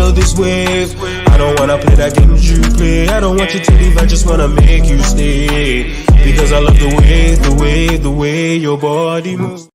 follow this wave. I don't wanna play that game that you play. I don't want you to leave, I just wanna make you stay. Because I love the way your body moves.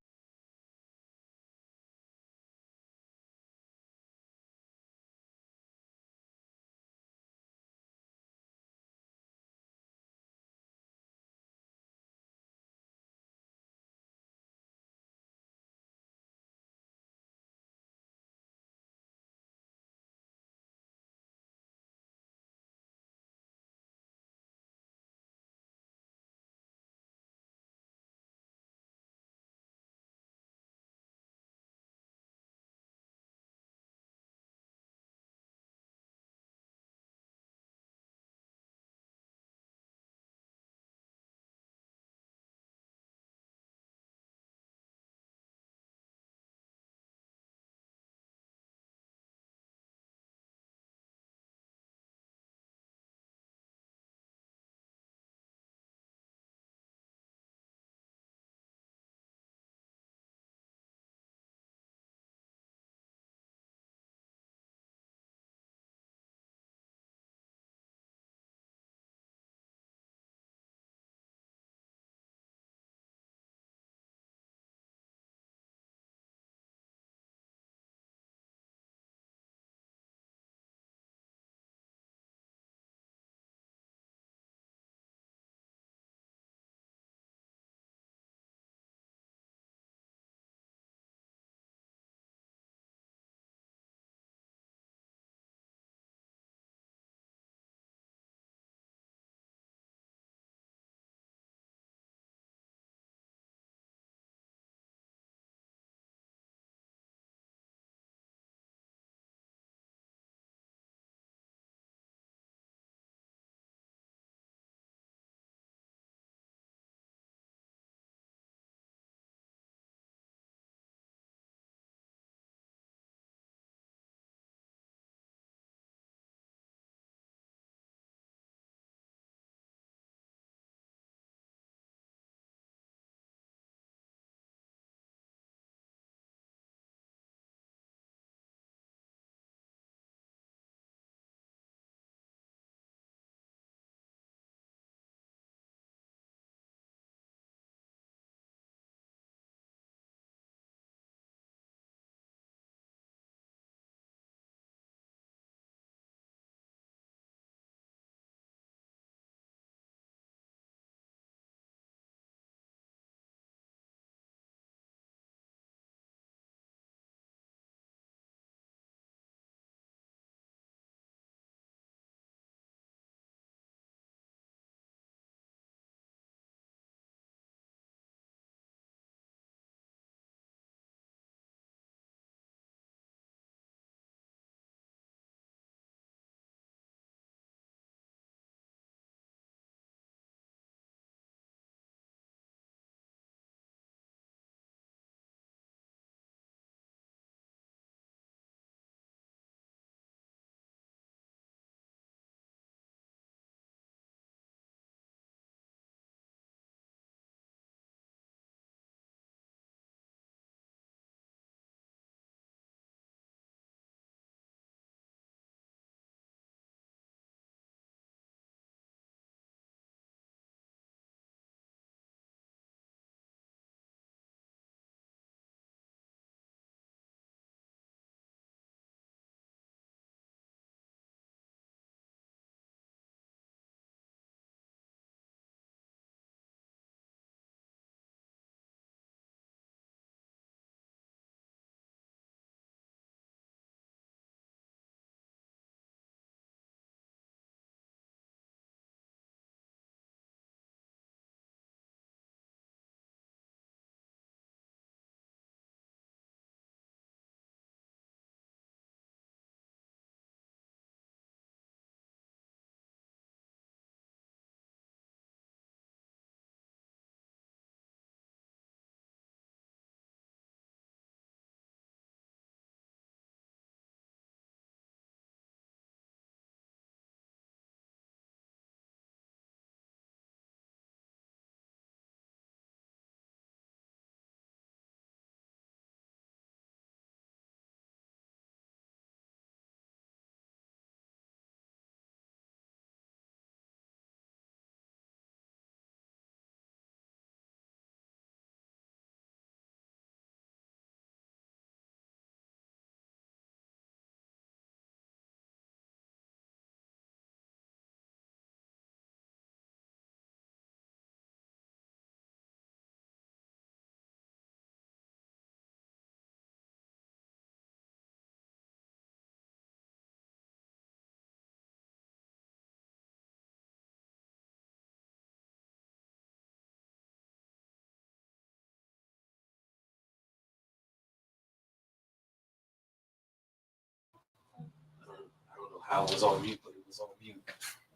I was on mute, but it was on mute.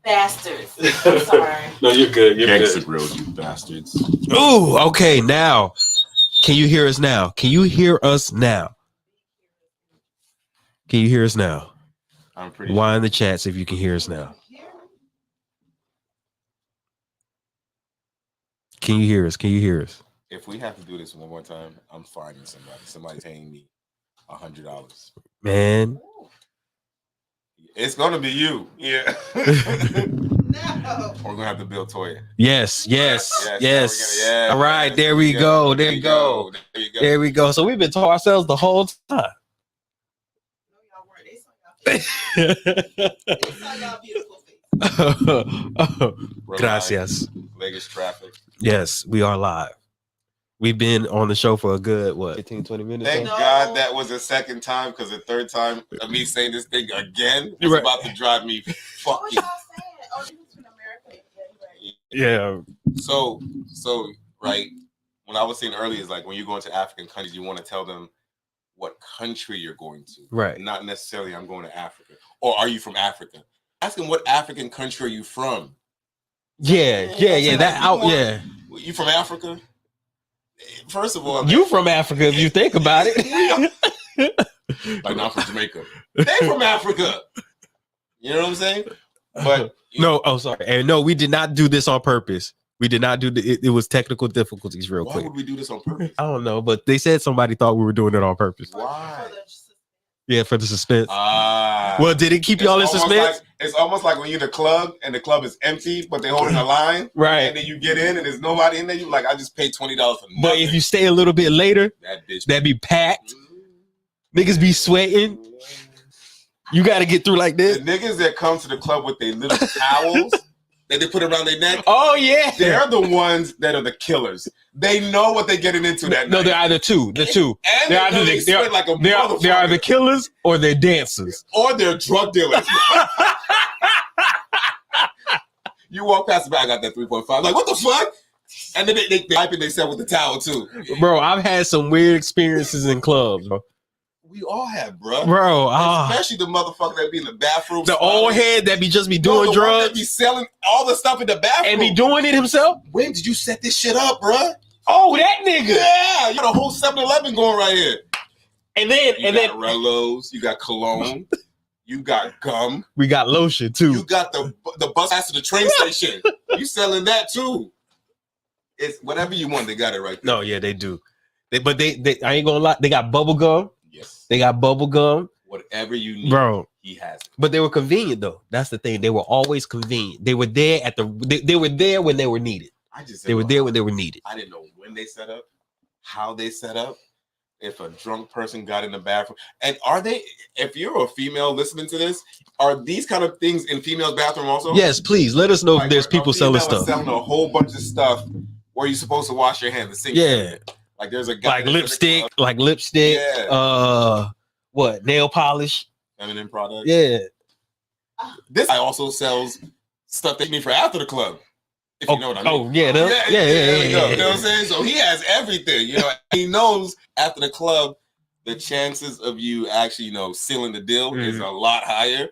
Bastards. I'm sorry. No, you're good. You're Gangsta good. grill, you bastards. Ooh, okay. Now, can you hear us now? Can you hear us now? Can you hear us now? I'm pretty Why in the chats if you can hear us now? Can you hear us? Can you hear us? If we have to do this one more time, I'm finding somebody. Somebody paying me $100. Man. It's gonna be you. Yeah. No. We're gonna have to build Toya. Yes. Yeah, All right, there we go. There you go. There you go. There we go. So we've been talking ourselves the whole time. No, y'all weren't. They saw y'all beautiful face. Gracias. Vegas traffic. Yes, we are live. We've been on the show for a good, 15, 20 minutes? Thank God that was the second time, because the third time of me saying this thing again was about to drive me fucking. What y'all saying? Oh, this is in America. Yeah. So, right, when I was saying earlier, is like when you go into African countries, you want to tell them what country you're going to. Right. Not necessarily I'm going to Africa. Or are you from Africa? Ask them what African country are you from? Yeah. You from Africa? First of all, you from Africa if you think about it. Like, not from Jamaica. They from Africa. You know what I'm saying? But sorry. And no, we did not do this on purpose. We did not do it was technical difficulties real quick. Why would we do this on purpose? I don't know, but they said somebody thought we were doing it on purpose. Why? Yeah, for the suspense. Well, did it keep y'all in suspense? It's almost like when you're in the club and the club is empty, but they're holding a line. Right. And then you get in and there's nobody in there. You like, I just paid $20 for nothing. But if you stay a little bit later, that'd be packed. Niggas be sweating. You got to get through like this. The niggas that come to the club with their little towels that they put around their neck. Oh, yeah. They're the ones that are the killers. They know what they're getting into that night. No, they're either two. The two. And they're either killers or they're dancers. Or they're drug dealers. You walk past the back, I got that 3.5. Like, what the fuck? And then they wipe it themselves with the towel, too. Bro, I've had some weird experiences in clubs, bro. We all have, bro. Especially the motherfucker that be in the bathroom. The old head that be doing drugs. That be selling all the stuff in the bathroom. And be doing it himself? When did you set this shit up, bro? Oh, that nigga. Yeah, you got a whole 7-Eleven going right here. And then got Rellos, you got cologne, you got gum. We got lotion, too. You got the bus pass to the train station. You selling that, too. It's whatever you want, they got it right there. No, yeah, they do. But they I ain't gonna lie, they got bubble gum. Yes. They got bubble gum. Whatever you need, bro. He has it. But they were convenient though. That's the thing. They were always convenient. They were there they were there when they were needed. They were there when they were needed. I didn't know when they set up, how they set up, if a drunk person got in the bathroom. And if you're a female listening to this, are these kind of things in females' bathroom also? Yes, please let us know if there's people selling stuff. Selling a whole bunch of stuff where you're supposed to wash your hands. Yeah. Like there's a guy lipstick, yeah. What, nail polish, feminine products. Yeah. This guy also sells stuff they need for after the club. If you know what I mean. Oh yeah, You know what I'm saying? So he has everything. You know, he knows after the club, the chances of you actually, sealing the deal is a lot higher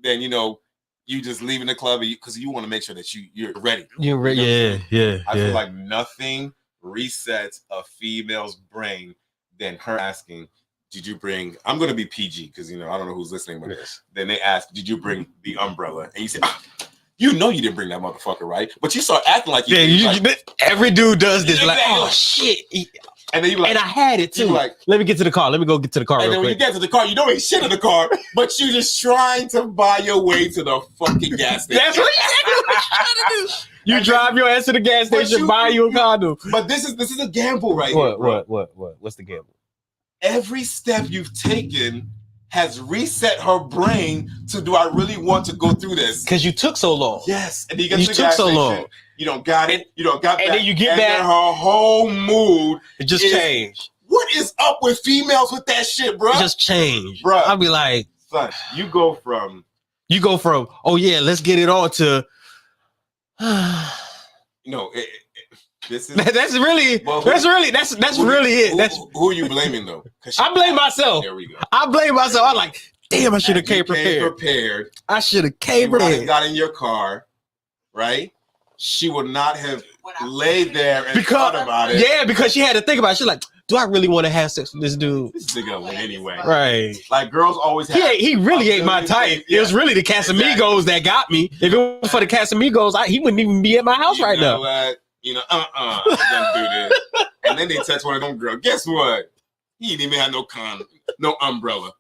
than you just leaving the club because you want to make sure that you're ready. You're ready. Yeah. I feel like nothing resets a female's brain than her asking, did you bring, I'm going to be PG because, I don't know who's listening, but then they ask, did you bring the umbrella? And you say, you didn't bring that motherfucker, right? But you start acting like you did. Every dude does this. Like, oh, shit. And then you like, and I had it too. Like, let me get to the car. Let me go get to the car. And real then when quick. you get to the car, you don't ain't shit in the car, but you just trying to buy your way to the fucking gas station. That's exactly what you're trying to do. You drive your ass to the gas station, buy you a condom. But this is a gamble right here. What? What's the gamble? Every step you've taken has reset her brain to, do I really want to go through this? Because you took so long. Yes. And you took so long. You don't got it. You don't got that. And then you get back. And her whole mood changed. What is up with females with that shit, bro? It just changed. Bro. I'll be like. Son, you go from, oh yeah, let's get it on to. This is that's really it. That's really it. Who are you blaming though? I blame myself. There we go. I blame myself. I'm like, damn, I should have Had you came prepared. prepared. I should have came You might have prepared. got in your car, right? She would not have laid there and Because thought about it. yeah, because she had to think about it. She's like, do I really want to have sex with this dude? This nigga win anyway. Right. Like girls always have. He really ain't my type. It was really the Casamigos that got me. If it was for the Casamigos, he wouldn't even be at my house right now. What? You know, I'm gonna do this. And then they text one of them girls. Guess what? He didn't even have no umbrella.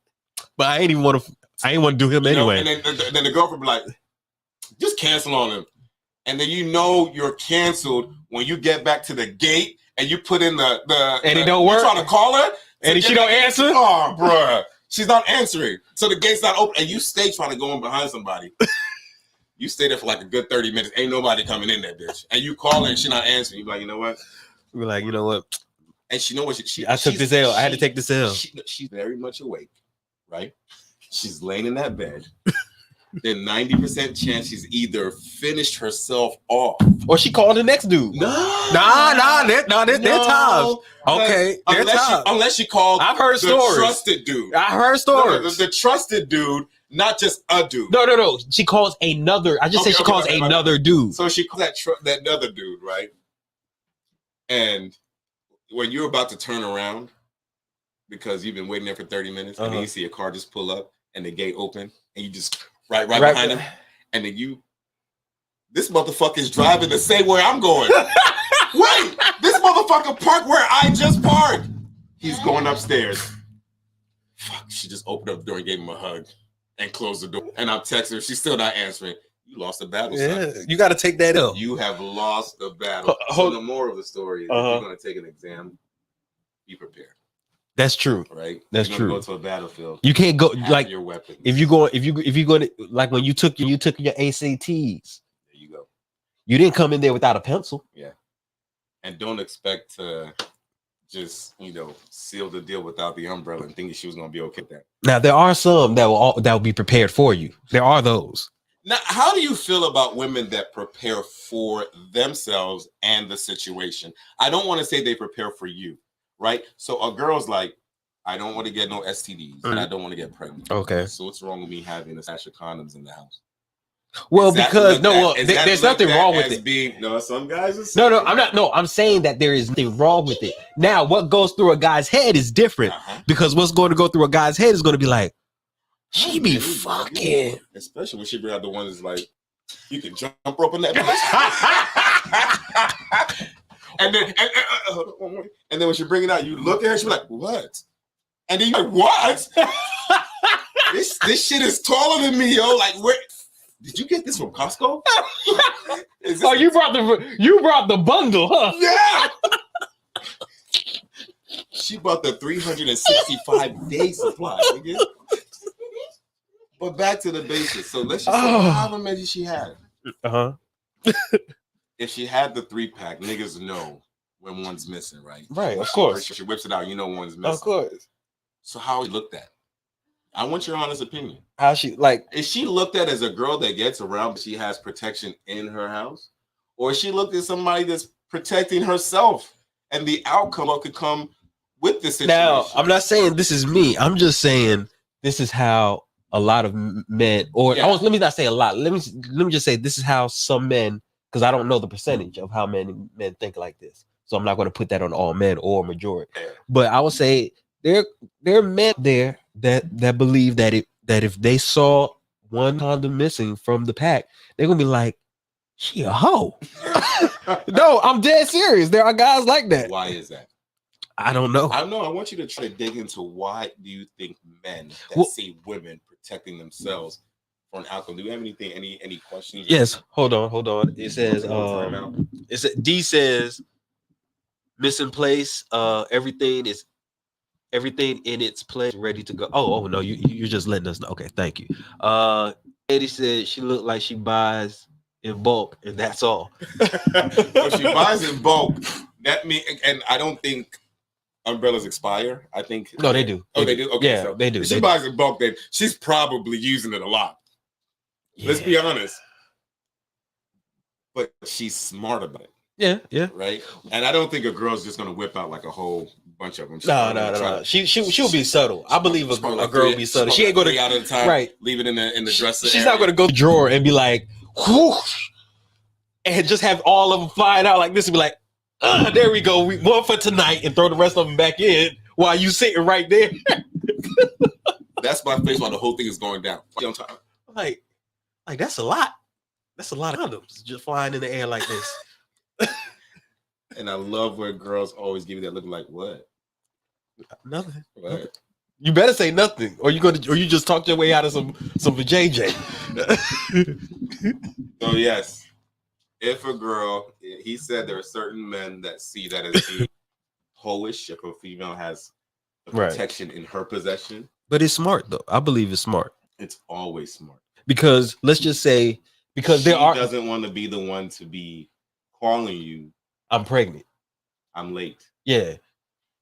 But I ain't want to do him anyway. And then the girlfriend be like, just cancel on him. And then you know you're canceled when you get back to the gate and you put in the and it don't work. You're trying to call her and she don't answer. Oh, bruh, she's not answering. So the gate's not open, and you stay trying to go in behind somebody. You stay there for like a good 30 minutes. Ain't nobody coming in that bitch. And you call her and she not answering. You be like, you know what? We're like, you know what? And she know what I took this L. I had to take this L. She's very much awake, right? She's laying in that bed. Then 90% chance she's either finished herself off or she called the next dude. Nah, they're times. Okay, they're times. Unless she called I've heard the stories. Trusted dude. I heard stories. The trusted dude, not just a dude. No. She calls another. I just said she calls another dude. So she calls that other dude, right? And when you're about to turn around, because you've been waiting there for 30 minutes, and then you see a car just pull up and the gate open, and you just right behind him, and then this motherfucker is driving the same way I'm going. Wait, this motherfucker parked where I just parked. He's going upstairs. Fuck, she just opened up the door and gave him a hug and closed the door. And I'm texting her, she's still not answering. You lost the battle, son. You got to take that L. You have lost the battle. So the moral of the story is if you're going to take an exam, be prepared. That's true. Right? That's you're true. Go to a battlefield. You can't go like your weapons. if you're going to like when you took your ACTs. There you go. You didn't come in there without a pencil. Yeah. And don't expect to just, seal the deal without the umbrella and thinking she was going to be okay with that. Now there are some that will be prepared for you. There are those. Now, how do you feel about women that prepare for themselves and the situation? I don't want to say they prepare for you, right? So a girl's like, I don't want to get no STDs and I don't want to get pregnant. Okay. So what's wrong with me having a stash of condoms in the house? Well, because there's nothing wrong with it. Some guys are saying, I'm saying that there is nothing wrong with it. Now, what goes through a guy's head is different because what's going to go through a guy's head is going to be like, she be fucking. Especially when she bring out the ones like, you can jump rope in that bitch. and then when she bring it out, you look at her, she be like, what? And then you're like, what? this shit is taller than me, yo. Like, where? Did you get this from Costco? You brought the bundle, huh? Yeah. She bought the 365-day supply. Nigga. But back to the basics. So let's just say how many she had. If she had the 3-pack, niggas know when one's missing, right? Right, of course. She whips it out, one's missing. Of course. So how she looked at? I want your honest opinion. How she like? Is she looked at as a girl that gets around, but she has protection in her house, or is she looked at somebody that's protecting herself, and the outcome could come with this situation? Now, I'm not saying this is me. I'm just saying this is how a lot of men, let me not say a lot. Let me just say this is how some men, because I don't know the percentage of how many men think like this, so I'm not going to put that on all men or majority. But I would say there are men there that believe that if they saw one condom missing from the pack, they're gonna be like, she a hoe. No, I'm dead serious. There are guys like that. Why is that? I don't know. I want you to try to dig into why do you think men that see women protecting themselves for an outcome? Do you have any questions? Yes. Hold on. It says D says missing place. Everything in its place, ready to go. Oh no, you're just letting us know. Okay, thank you. Eddie said she looked like she buys in bulk, and that's all. If she buys in bulk, that means, and I don't think umbrellas expire. I think no, they do. They do. Okay, yeah, so they do. If she buys in bulk, then she's probably using it a lot. Yeah. Let's be honest. But she's smart about it. Yeah. Right. And I don't think a girl's just gonna whip out like a whole bunch of them. No. She'll be subtle. I believe a girl will be subtle. She ain't gonna out of the time. Right. Leave it in the dresser. She's not gonna go to the drawer and be like, whoosh, and just have all of them flying out like this and be like, there we go. We one for tonight and throw the rest of them back in while you sitting right there. That's my face while the whole thing is going down. Like that's a lot. That's a lot of condoms just flying in the air like this. And I love where girls always give you that look like, what? Nothing. What? You better say nothing, or you just talk your way out of some JJ. So yes, if a girl, he said there are certain men that see that as being hoish if a female has a protection in her possession. But it's smart though. I believe it's smart. It's always smart because let's just say because she doesn't want to be the one to be calling you. I'm pregnant. I'm late. Yeah.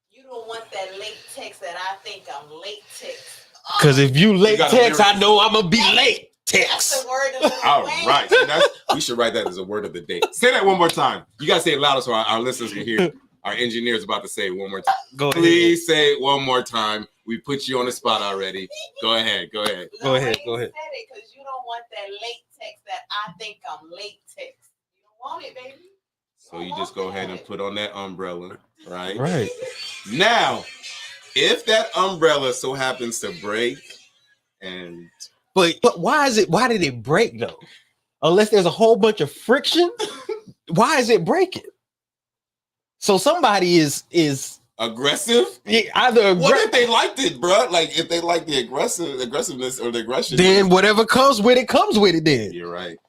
You don't want that late text that I think I'm late text. Because if you late text, I know I'm gonna be late text. That's the word of the All day. right. We should write that as a word of the day. Say that one more time. You gotta say it louder so our listeners can hear. Our engineer's about to say it one more time. Go ahead. Please say it one more time. We put you on the spot already. Go ahead. Go ahead. Because you don't want that late text that I think I'm late text. You don't want it, baby. So you just go ahead and put on that umbrella, right? Right. Now, if that umbrella so happens to break, but why did it break though? Unless there's a whole bunch of friction, why is it breaking? So somebody is aggressive. Yeah, either what if they liked it, bro? Like if they like the aggressiveness or the aggression, then whatever comes with it. Then you're right.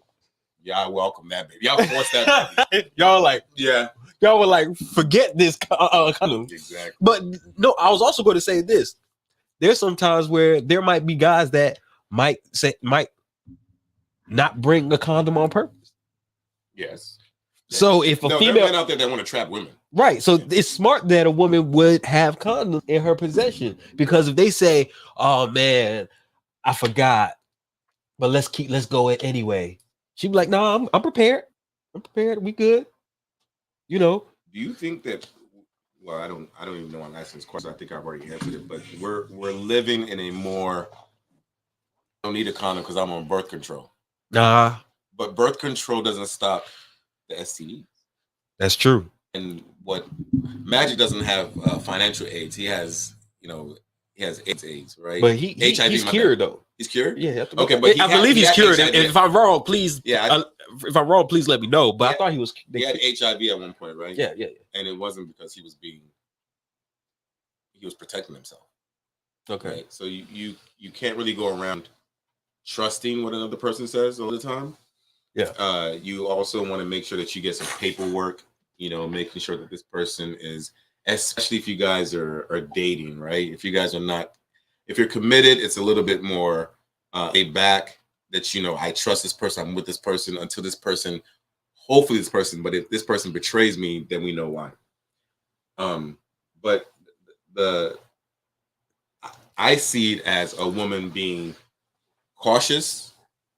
Y'all welcome that baby. Y'all force that baby. Y'all like, yeah. Y'all were like, forget this kind of. Exactly. But no, I was also going to say this. There's some times where there might be guys that might not bring a condom on purpose. Yes. So if a female there are men out there that want to trap women. Right. So it's smart that a woman would have condoms in her possession because if they say, oh man, I forgot, but let's go it anyway. She'd be like, no, I'm prepared. I'm prepared. We good. You know. Do you think that? Well, I don't even know. I'm asking this question. I think I've already answered it. But we're living in a more. I don't need a condom because I'm on birth control. Nah. But birth control doesn't stop the STDs. That's true. And what Magic doesn't have financial AIDS. He has, AIDS, right? But he's cured though. He's cured? Yeah. Okay, but I believe he's cured. And if I'm wrong, please. Yeah. If I'm wrong, please let me know. But I thought he was. He had HIV at one point, right? Yeah. And it wasn't because he was protecting himself. Okay. Right? So you can't really go around trusting what another person says all the time. Yeah. You also want to make sure that you get some paperwork. Making sure that this person is, especially if you guys are dating, right? If you guys are not, if you're committed, it's a little bit more laid back that, I trust this person, I'm with this person until this person, hopefully this person, but if this person betrays me, then we know why. But I see it as a woman being cautious.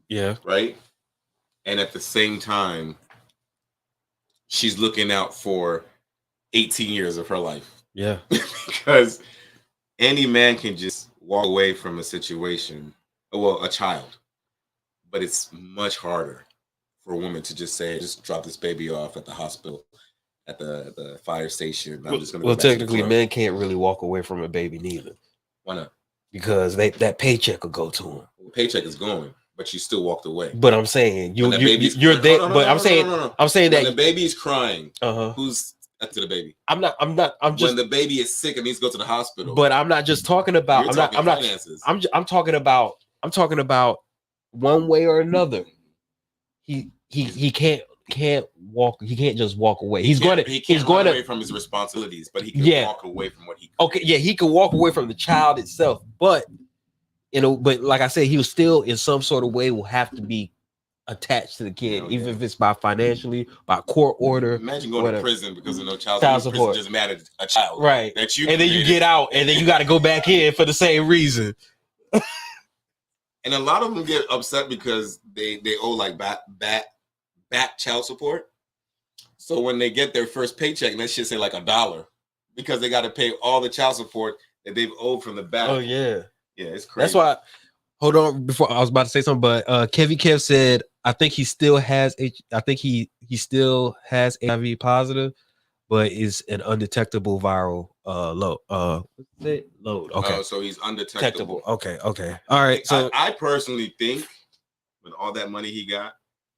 Yeah. Right. And at the same time, she's looking out for 18 years of her life. Yeah. Because any man can just walk away from a situation, a child. But it's much harder for a woman to just drop this baby off at the hospital, at the fire station. I'm just gonna technically, men can't really walk away from a baby neither. Why not? Because that paycheck will go to them. The paycheck is going. But you still walked away. But I'm saying you're there. But I'm saying that when the baby's crying. Who's to the baby? I'm just when the baby is sick and needs to go to the hospital. But I'm not just talking about. I'm talking about one way or another. He can't walk. He can't just walk away. He's going away from his responsibilities, but he can walk away from what he. Okay, yeah, he can walk away from the child itself, but. But like I said, he was still in some sort of way will have to be attached to the kid, even if it's by financially, by court order. Imagine going to prison because of no child support. Just mad at a child, right? And then you get out, and then you got to go back in for the same reason. And a lot of them get upset because they owe like back child support. So when they get their first paycheck, let's just say like $1, because they got to pay all the child support that they've owed from the back. Oh yeah. Yeah, it's crazy. That's why. Hold on, before I was about to say something, but Kevy Kev said I think he still has he still has HIV positive, but is an undetectable viral load. What's it? Load. Okay. So he's undetectable. Okay. All right. So I personally think with all that money he got,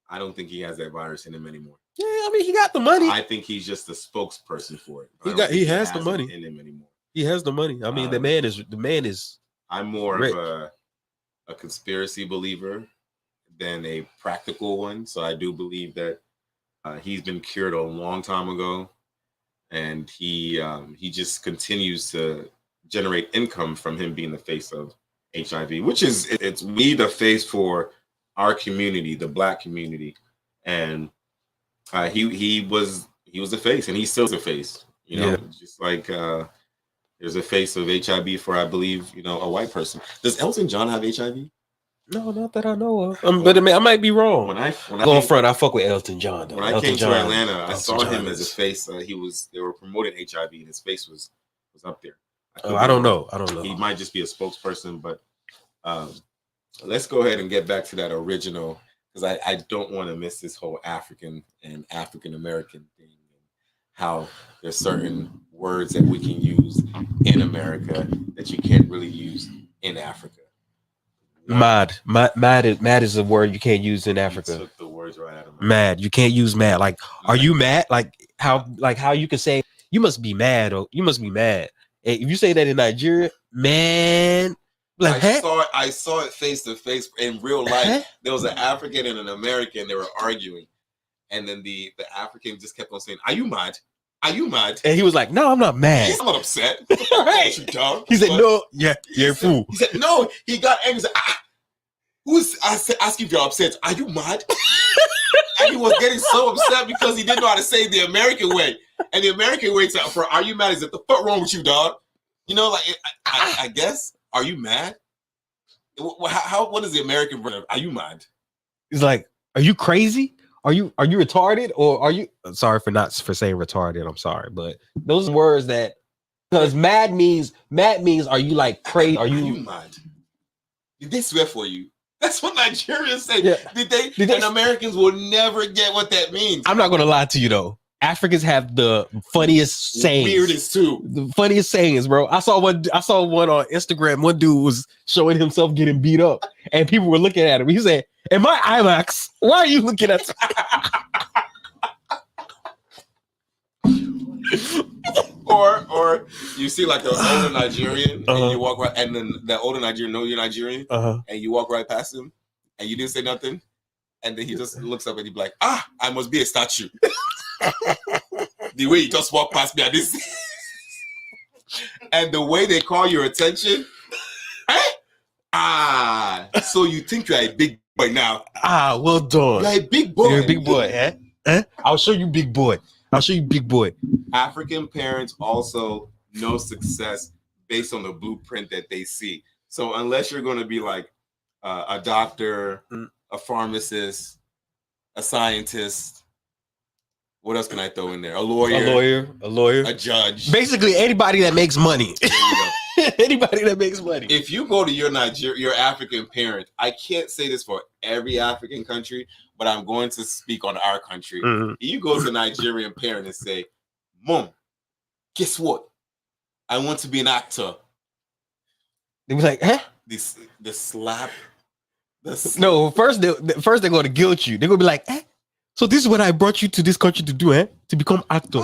I don't think he has that virus in him anymore. yeah, I mean he got the money. I think he's just a spokesperson for it. He has the money in him anymore. He has the money. I mean the man is. I'm more rich. of a conspiracy believer than a practical one. So I do believe that he's been cured a long time ago, and he just continues to generate income from him being the face of HIV, which is it's we the face for our community, the Black community, and he was the face, and he's still the face. You know, just like there's a face of HIV for, I believe, a white person. Does Elton John have HIV? No, not that I know of. But I might be wrong. When I fuck with Elton John. Though. When I came to Atlanta, I saw him as a face. They were promoting HIV, and his face was up there. I don't know. He might just be a spokesperson, but let's go ahead and get back to that original, because I don't want to miss this whole African and African American thing, and how there's certain words that we can use in America that you can't really use in Africa. Mad is a word you can't use in Africa. Took the words right out of my mad. You can't use mad. Like, are you mad? Like how you can say you must be mad or you must be mad. If you say that in Nigeria, man, like I saw it face to face in real life. There was an African and an American. They were arguing, and then the African just kept on saying, "Are you mad? Are you mad?" And he was like, "No, I'm not mad. I'm not upset." Right. He said, "No, yeah, you're a fool." He said, "No." He got angry. He said, "Who's asking if you're upset? Are you mad?" And he was getting so upset because he didn't know how to say the American way. And the American way for "Are you mad?" is "What the fuck wrong with you, dog?" I guess. Are you mad? What is the American version of "Are you mad"? He's like, "Are you crazy? Are you retarded, or are you?" Sorry for saying retarded. I'm sorry, but those words that, because mad means are you like crazy? Are you mad? Did they swear for you? That's what Nigerians say. Yeah. Did they? And Americans will never get what that means. I'm not gonna lie to you though. Africans have the funniest sayings. Weirdest too. The funniest sayings, bro. I saw one on Instagram. One dude was showing himself getting beat up, and people were looking at him. He said, "Am I IMAX? Why are you looking at?" Or you see like an older Nigerian, and you walk right, and then that older Nigerian know you're Nigerian, and you walk right past him, and you didn't say nothing, and then he just looks up and he be like, I must be a statue. The way you just walk past me at this, and the way they call your attention, so you think you're a big boy now? Well done. You're a big boy. You're a big boy, eh? I'll show you, big boy. I'll show you, big boy. African parents also know success based on the blueprint that they see. So unless you're going to be like a doctor, a pharmacist, a scientist, what else can I throw in there? A lawyer, a judge. Basically, anybody that makes money. Anybody that makes money. If you go to your African parent, I can't say this for every African country, but I'm going to speak on our country. You go to a Nigerian parent and say, "Mom, guess what? I want to be an actor." They be like, "Huh?" The slap. No, first they're going to guilt you. They're going to be like, "Eh? So this is what I brought you to this country to do, to become actor."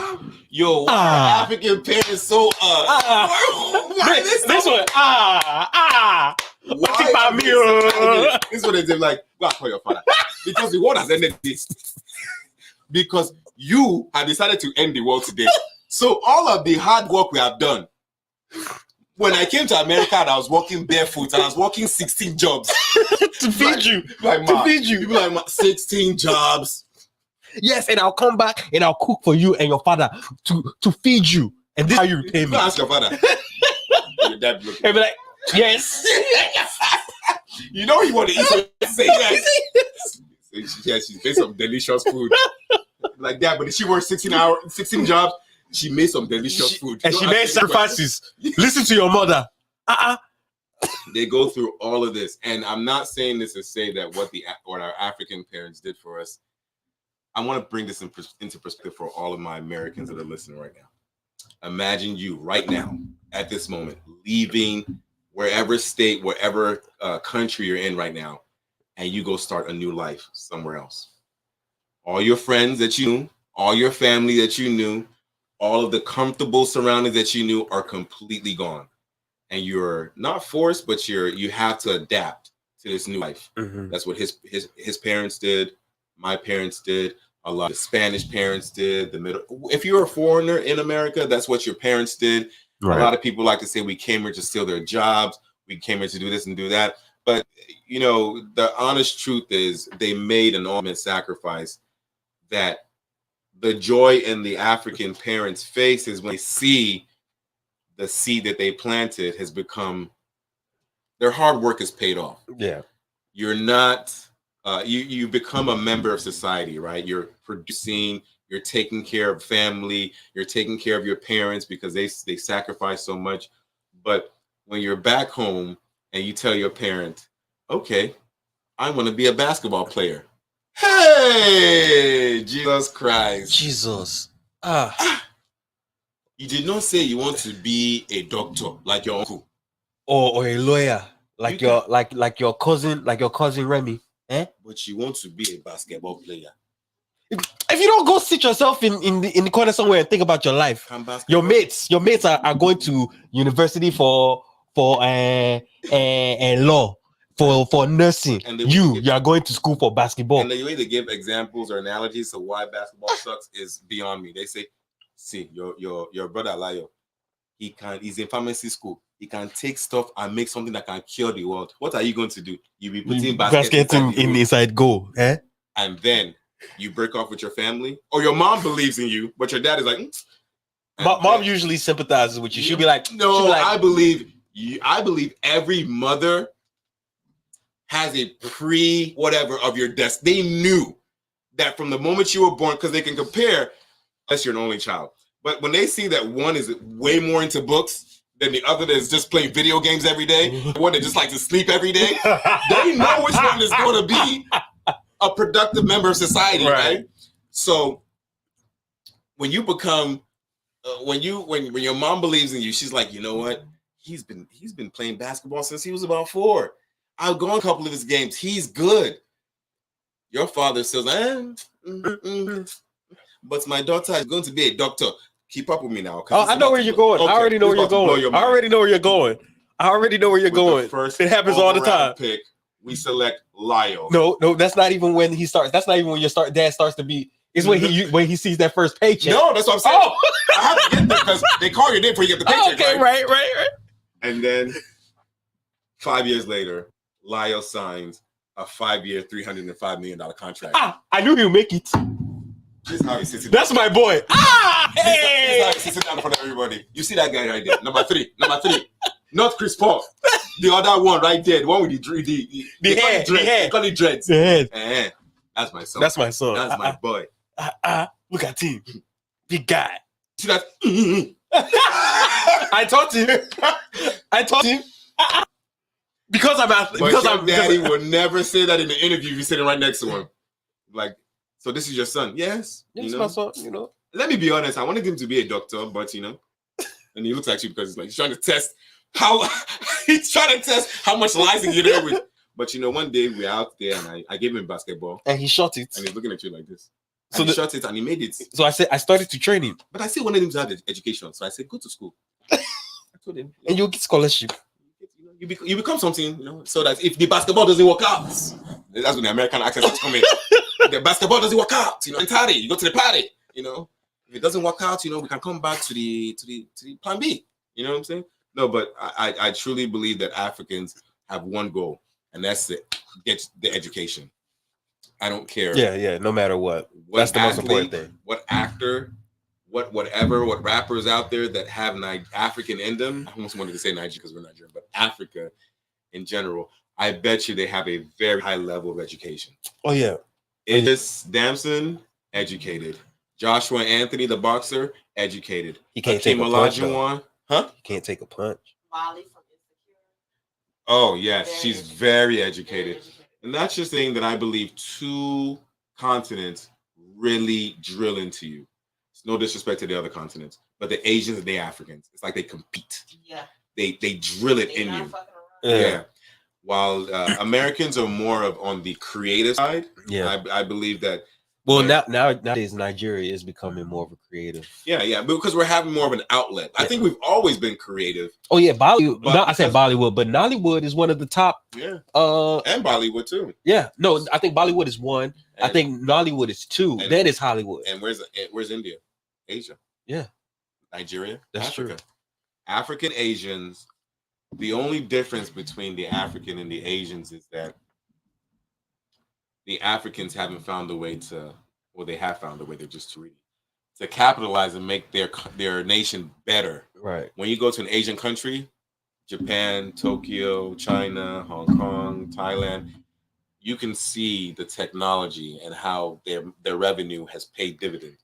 Yo, why are African parents so why this one? Why about me? This is what they did. Like, go and call your father, because the world has ended this. Because you have decided to end the world today. So all of the hard work we have done. When I came to America and I was walking barefoot and I was working 16 jobs to feed you, to feed you. You be like 16 jobs. Yes, and I'll come back and I'll cook for you and your father to feed you. And this is how you repay me. Ask your father. Your dad looking. He'll be like, yes. You know you want to eat, so say yes. She made some delicious food. Like that, but she worked 16 jobs. She made some delicious food. And Don't she ask made any sacrifices. Listen to your mother. They go through all of this, and I'm not saying this to say that what our African parents did for us. I want to bring this into perspective for all of my Americans that are listening right now. Imagine you right now, at this moment, leaving wherever state, wherever country you're in right now, and you go start a new life somewhere else. All your friends that you knew, all your family that you knew, all of the comfortable surroundings that you knew are completely gone. And you're not forced, but you have to adapt to this new life. Mm-hmm. That's what his parents did, my parents did, a lot of Spanish parents did, if you're a foreigner in America, that's what your parents did. Right. A lot of people like to say we came here to steal their jobs, we came here to do this and do that. But you know, the honest truth is they made an ultimate sacrifice that the joy in the African parents' face is when they see the seed that they planted has become, their hard work is paid off. Yeah. You're not, you become a member of society, right? You're producing, you're taking care of family, you're taking care of your parents because they sacrifice so much. But when you're back home and you tell your parent, okay, I want to be a basketball player. Hey, Jesus Christ. Jesus. You did not say you want to be a doctor like your uncle. Or a lawyer. Like your cousin Remy. Eh? But you want to be a basketball player. If you don't go sit yourself in the corner somewhere and think about your life, your mates are going to university for law, for nursing. And you are going to school for basketball. And the way they give examples or analogies of why basketball sucks is beyond me. They say, see, your brother Layo, he's in pharmacy school. He can take stuff and make something that can cure the world. What are you going to do? You'll be putting baskets inside goal, eh? And then you break off with your family, or your mom believes in you, but your dad is like, mom usually sympathizes with you. She'll be like, no, I believe every mother has a whatever of your death. They knew that from the moment you were born, because they can compare, unless you're an only child. But when they see that one is way more into books than the other that is just playing video games every day, the one that just likes to sleep every day, they know which one is going to be a productive member of society, right? So when you become, when your mom believes in you, she's like, you know what? He's been playing basketball since he was about 4. I've gone a couple of his games. He's good. Your father says, but my daughter is going to be a doctor. Keep up with me now. Oh, I know where you're going. Okay. I already know where you're going. I already know where you're going. It happens all the time. Pick, we select Lyle. No, that's not even when he starts. That's not even when dad starts to be. It's when he sees that first paycheck. No, that's what I'm saying. Oh. I have to get there because they call your name before you get the paycheck. Okay, right. And then 5 years later, Lyle signs a 5-year, $305 million contract. I knew he'd make it. This is how he sits. That's my boy. Hey! This is how he sits down in front of everybody. You see that guy right there, number three. Not Chris Paul. The other one right there, the one with the hair. They call it dreads. The head. That's my son. That's my son. That's my boy. Look at him, big guy. See that? I taught him. Because I'm daddy would never say that in the interview if you're sitting right next to him. Like, so this is your son? Yes. My son, Let me be honest. I wanted him to be a doctor, but and he looks at you because he's like he's trying to test how much lies he can get away with. But one day we're out there and I gave him basketball and he shot it and he's looking at you like this. So he shot it and he made it. So I said I started to train him, but I still wanted him to have education. So I said go to school. I told him, and you'll get scholarship. You become something, so that if the basketball doesn't work out, that's when the American accent is coming. The basketball doesn't work out, and party. You go to the party, If it doesn't work out, we can come back to the plan B. You know what I'm saying? No, but I truly believe that Africans have one goal, and that's to get the education. I don't care. Yeah. No matter what. That's the most important thing. What actor, what rappers out there that have African in them. I almost wanted to say Nigeria because we're Nigerian, but Africa in general, I bet you they have a very high level of education. Oh yeah. Is Damson educated? Joshua Anthony, the boxer, educated. He can't take a punch, though. Olajuwon, huh? You can't take a punch. Molly from Insecure. Oh yes, Very she's educated. very Very educated. educated. And that's just the thing that I believe two continents really drill into you. It's no disrespect to the other continents, but the Asians and the Africans, it's like they compete. Yeah. They drill it They in not you. fucking around. Yeah. While Americans are more of on the creative side, Yeah. I believe that. Well, but- nowadays Nigeria is becoming more of a creative. yeah, because we're having more of an outlet. I Yeah. think we've always been creative. Oh yeah, Bollywood. But No, I said because- Bollywood, but Nollywood is one of the top. Yeah. Uh, And Bollywood too. yeah. No, I think Bollywood is one. I And- think Nollywood is two. and- Then it's Hollywood. And where's India? Asia. Yeah. Nigeria. That's Africa. true. African Asians. The only difference between the African and the Asians is that the Africans haven't found a way to, well, they have found a way. They're just too greedy to capitalize and make their nation better. Right. When you go to an Asian country, Japan, Tokyo, China, Hong Kong, Thailand, you can see the technology and how their revenue has paid dividends.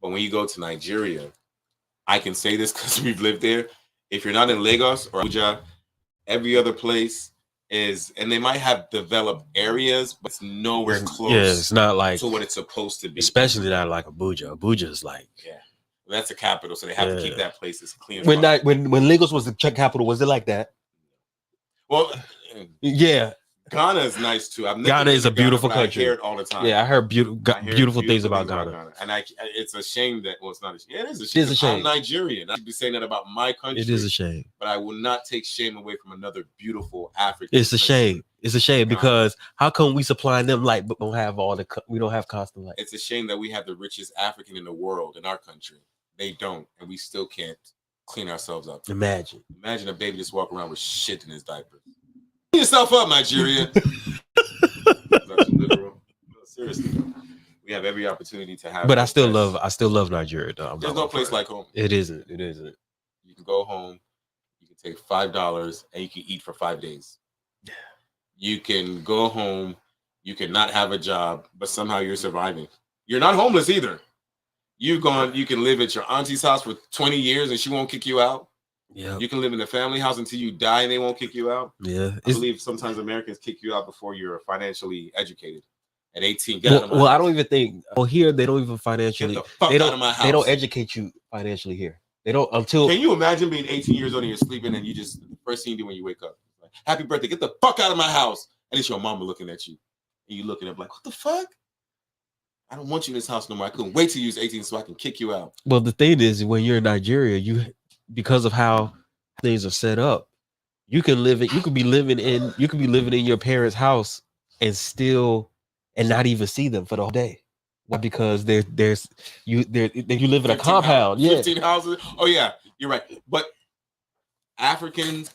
But when you go to Nigeria, I can say this because we've lived there. If you're not in Lagos or Abuja, every other place is, and they might have developed areas, but it's nowhere close Yeah, it's not like, to what it's supposed to be. especially not like Abuja. Abuja is like Yeah. Well, that's the capital, so they have to keep Yeah. that place as clean as when possible. when Lagos was the capital. Was it like that? Well, Yeah. Ghana is nice too. I've never Ghana been is to a beautiful but country. I hear it all the time. Yeah, I heard I hear beautiful things about Ghana. And it's a shame that, well, it's not a shame. Yeah, it is a It shame. is a shame. I'm Nigerian. I should be saying that about my country. It is a shame. But I will not take shame away from another beautiful African. It's a country. shame. It's a shame Ghana. because how come we supplying them light but don't have all the we don't have constant light? It's a shame that we have the richest African in the world in our country. They don't, and we still can't clean ourselves up. Imagine. Imagine a baby just walking around with shit in his diaper. Clean yourself up, Nigeria. That's literal. No, seriously, though. We have every opportunity to have. But I still best- love Nigeria though. I'm There's not no gonna place front. like home. It isn't. It isn't. You can go home. You can take $5 and you can eat for 5 days. Yeah. You can go home. You can not have a job, but somehow you're surviving. You're not homeless either. You can live at your auntie's house for 20 years and she won't kick you out. Yeah. You can live in a family house until you die and they won't kick you out. Yeah. I believe sometimes Americans kick you out before you're financially educated. At 18, get out of my Well, I house. don't even think. Well, here they don't even Get financially. the fuck They out don't. of my house. They don't educate you financially here. They don't until. Can you imagine being 18 years old and you're sleeping and you just, the first thing you do when you wake up, like, happy birthday, get the fuck out of my house. And it's your mama looking at you. And you looking up like, what the fuck? I don't want you in this house no more. I couldn't wait till you was 18 so I can kick you out. Well, the thing is, when you're in Nigeria, because of how things are set up, you can live it. You could be living in your parents' house and not even see them for the whole day. Why? Because you live in a 15 compound. houses, Yeah. 15 houses. Oh, yeah, you're right. But Africans,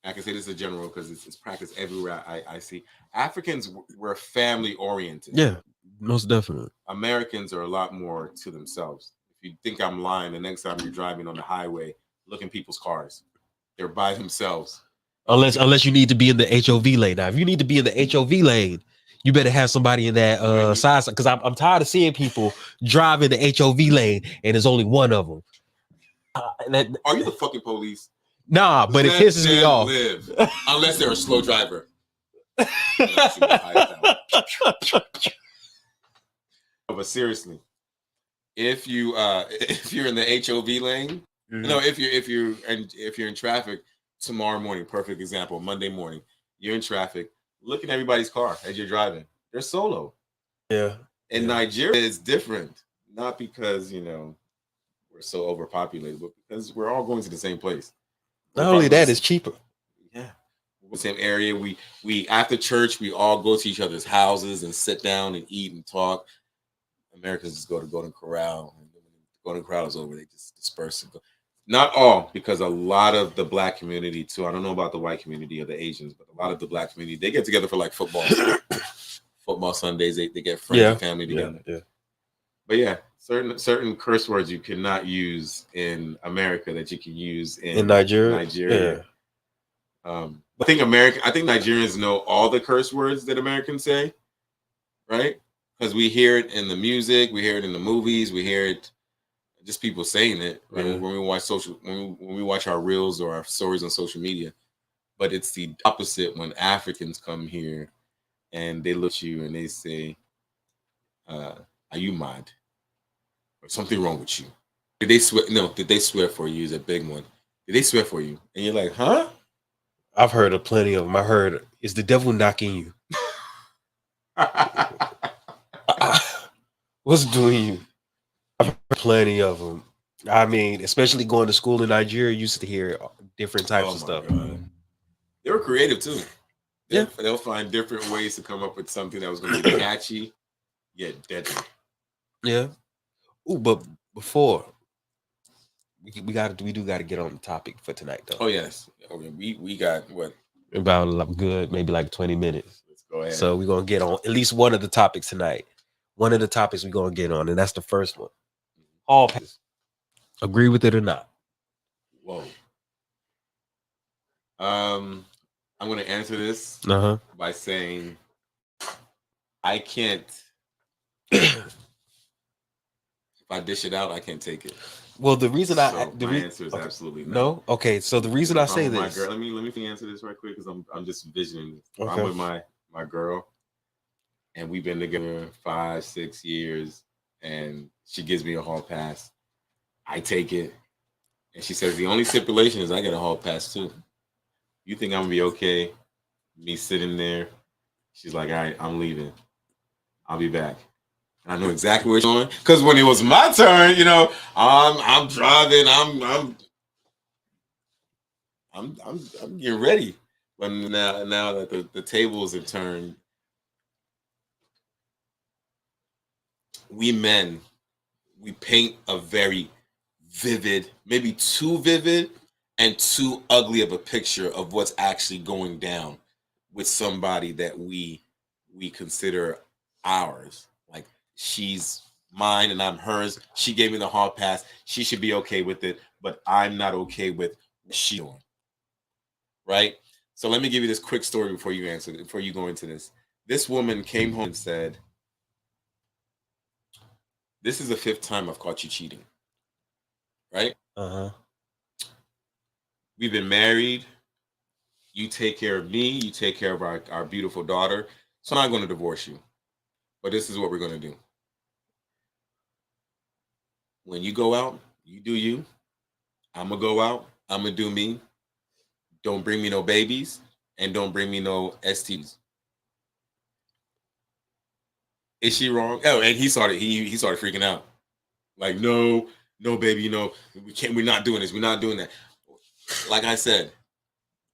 I can say this is general because it's practiced everywhere I see. Africans were family oriented. Yeah. Most definitely. Americans are a lot more to themselves. If you think I'm lying, the next time you're driving on the highway, look in people's cars. They're by themselves. Unless you need to be in the HOV lane. Now, if you need to be in the HOV lane, you better have somebody in that side. Because I'm tired of seeing people driving the HOV lane and there's only one of them. Are you the fucking police? Nah, but it Let pisses me them off. Live, unless they're a slow driver. But seriously, if you're in the HOV lane, no, if you're in traffic tomorrow morning, perfect example, Monday morning, you're in traffic, look at everybody's car as you're driving. They're solo. Yeah. In Nigeria, it's different, not because we're so overpopulated, but because we're all going to the same place. Not only that, it's cheaper. Yeah. The same area. We after church, we all go to each other's houses and sit down and eat and talk. Americans just go to Golden Corral, and when the Golden Corral is over, they just disperse and go. Not all, because a lot of the black community too. I don't know about the white community or the Asians, but a lot of the black community, they get together for like football Sundays. They get friends and family together. Yeah. But yeah, certain curse words you cannot use in America that you can use in Nigeria. I think Nigerians know all the curse words that Americans say, right? because we hear it in the music, we hear it in the movies, we hear it just people saying it when we watch when we watch our reels or our stories on social media. But it's the opposite when Africans come here and they look at you and they say, "Are you mad? Or something wrong with you?" Did they swear? No, did they swear for you? Is a big one. Did they swear for you? And you're like, huh? I've heard of plenty of them. I heard, "Is the devil knocking you?" What's doing you? I've heard plenty of them. I mean, especially going to school in Nigeria, you used to hear different types of stuff. God. They were creative too. Yeah. They'll find different ways to come up with something that was going to be catchy, yet deadly. Yeah. Ooh, but before we do got to get on the topic for tonight, though. Oh yes. Okay. We got what? About maybe like 20 minutes. Let's go ahead. So we're gonna get on at least one of the topics tonight. One of the topics we're gonna get on, and that's the first one. HallPasses. Agree with it or not? Whoa. I'm going to answer this by saying I can't. If I dish it out, I can't take it. Well, the reason my answer is absolutely no. Okay, so the reason I say this, my girl, let me answer this right quick because I'm just envisioning this. Okay. I'm with my girl, and we've been together 5-6 years, and she gives me a hall pass. I take it, and she says the only stipulation is I get a hall pass too. You think I'm gonna be okay? Me sitting there. She's like, all right, I'm leaving. I'll be back. And I know exactly where she's going. Because when it was my turn, I'm driving, I'm getting ready. But now that the tables have turned, we men, we paint a very vivid, maybe too vivid and too ugly of a picture of what's actually going down with somebody that we consider ours. Like, she's mine and I'm hers. She gave me the hall pass. She should be okay with it, but I'm not okay with what she's doing. Right? So let me give you this quick story before you go into this. This woman came home and said, "This is the 5th time I've caught you cheating." Right? We've been married. You take care of me. You take care of our beautiful daughter. So I'm not going to divorce you. But this is what we're going to do. When you go out, you do you. I'm going to go out. I'm going to do me. Don't bring me no babies. And don't bring me no STs. Is she wrong? Oh, and he started freaking out. Like, no, baby, we're not doing this. We're not doing that. Like I said,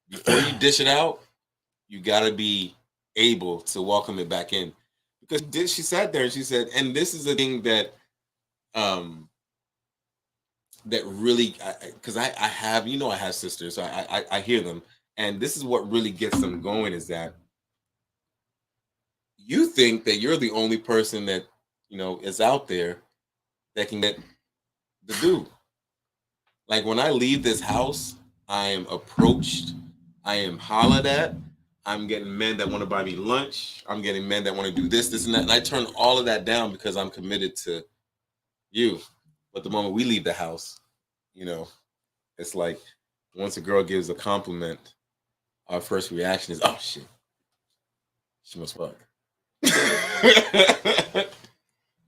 before you dish it out, you got to be able to welcome it back in. Because she sat there and she said, and this is the thing that that really, because I have, I have sisters, so I hear them, and this is what really gets them going, is that you think that you're the only person that is out there that can get the dude. Like, when I leave this house, I am approached, I am hollered at, I'm getting men that want to buy me lunch, I'm getting men that want to do this, and that, and I turn all of that down because I'm committed to you. But the moment we leave the house, it's like, once a girl gives a compliment, our first reaction is, oh shit, she must fuck.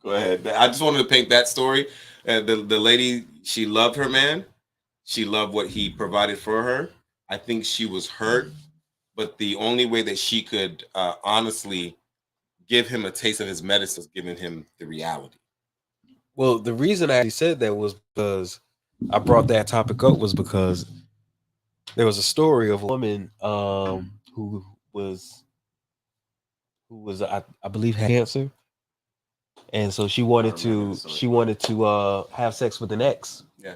Go ahead. I just wanted to paint that story. The lady, she loved her man. She loved what he provided for her. I think she was hurt, but the only way that she could honestly give him a taste of his medicine was giving him the reality. Well, the reason I said that was because I brought that topic up was because there was a story of a woman who was I believe had cancer, and so she wanted to have sex with an ex. Yeah.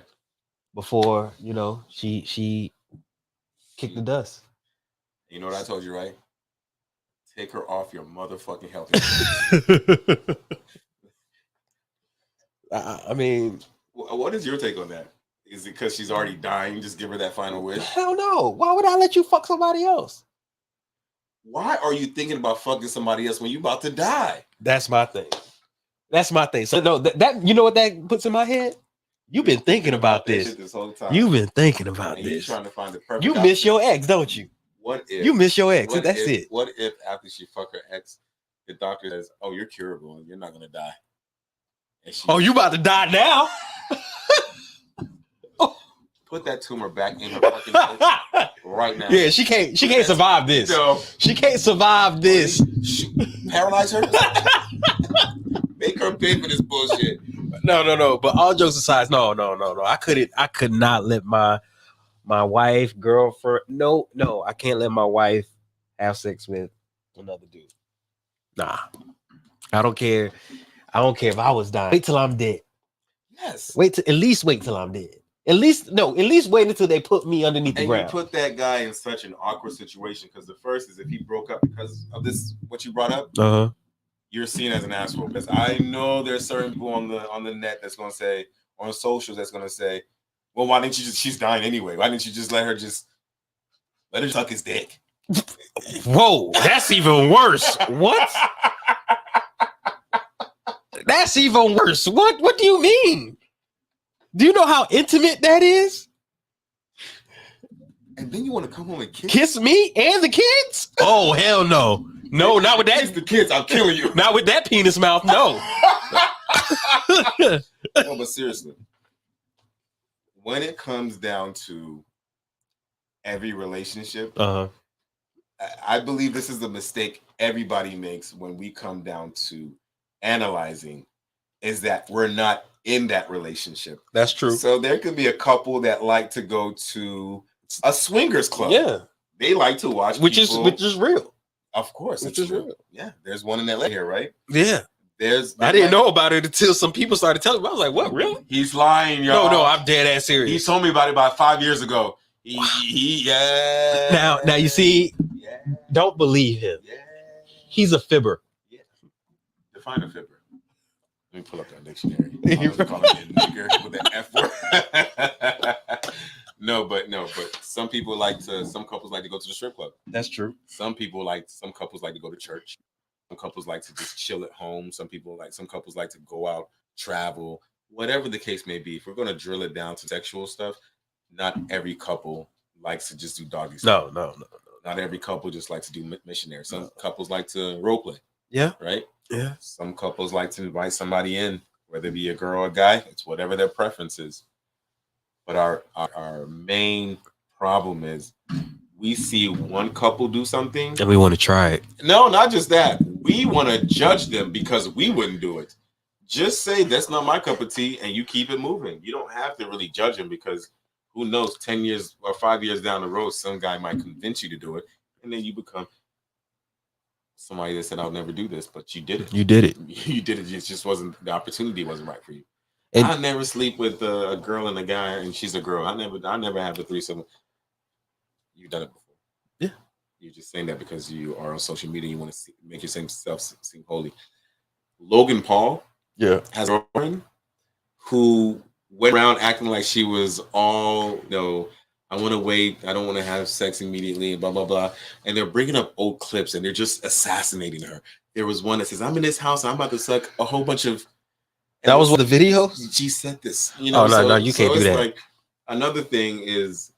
Before she kicked the dust. You know what I told you, right? Take her off your motherfucking health. I mean, what is your take on that? Is it because she's already dying? Just give her that final wish? Hell no. Why would I let you fuck somebody else? Why are you thinking about fucking somebody else when you about to die? That's my thing. That's my thing. So no, that you know what that puts in my head? You've been thinking about that this. shit this whole time. You've been thinking about and you this. trying to find the perfect. You miss your ex, don't you? What if you miss your ex? What That's if, it. What if after she fuck her ex, the doctor says, "Oh, you're curable. You're not gonna die." And she Oh, you about to die now? put that tumor back in her fucking face right now. Yeah, she can't survive this. No. She can't survive this. Paralyze her. Make her pay for this bullshit. No. But all jokes aside, no. I could not let my wife, girlfriend. No, I can't let my wife have sex with another dude. Nah. I don't care. I don't care if I was dying. Wait till I'm dead. Yes. At least wait till I'm dead. At least wait until they put me underneath the ground. And you put that guy in such an awkward situation because the first is if he broke up because of this, what you brought up, you're seen as an asshole. Because I know there's certain people on the net that's gonna say, on socials that's gonna say, well, why didn't you just? She's dying anyway. Why didn't you just let her suck his dick? Whoa, that's even worse. What? That's even worse. What do you mean? Do you know how intimate that is? And then you want to come home and kiss me and the kids? Oh, hell no. No, not with that. Kiss the kids, I'm killing you. Not with that penis mouth, no. No, but seriously, when it comes down to every relationship, I believe this is the mistake everybody makes when we come down to analyzing, is that we're not in that relationship. That's true. So there could be a couple that like to go to a swingers club. Yeah. They like to watch which is real. Of course, which is real. Yeah. There's one in LA here, right? Yeah. I didn't know about it until some people started telling me. I was like, what, really? He's lying, y'all. No, I'm dead ass serious. He told me about it about 5 years ago. Yeah. Now you see, don't believe him. Yeah. He's a fibber. Yeah. Define a fibber. Let me pull up that dictionary. I was calling me a nigger with an F word. No, but some couples like to go to the strip club. That's true. Some couples like to go to church. Some couples like to just chill at home. Some couples like to go out, travel, whatever the case may be. If we're going to drill it down to sexual stuff, not every couple likes to just do doggy stuff. No. Not every couple just likes to do missionary. Some couples like to role play. Yeah. Right? Yeah. Some couples like to invite somebody in, whether it be a girl or a guy. It's whatever their preference is. But our main problem is we see one couple do something. And we want to try it. No, not just that. We want to judge them because we wouldn't do it. Just say, that's not my cup of tea, and you keep it moving. You don't have to really judge them because who knows, 10 years or 5 years down the road, some guy might convince you to do it. And then you become somebody that said, I'll never do this, but you did it. You did it. You did it. It just wasn't, the opportunity wasn't right for you. And I never sleep with a girl and a guy, and she's a girl. I never have a threesome. You've done it before. Yeah. You're just saying that because you are on social media. You want to make yourself seem holy. Logan Paul, has a girlfriend who went around acting like she was all, I want to wait. I don't want to have sex immediately, and blah blah blah. And they're bringing up old clips, and they're just assassinating her. There was one that says, "I'm in this house. I'm about to suck a whole bunch of." That was one of the videos. She said this. No, you can't do that. Like, another thing is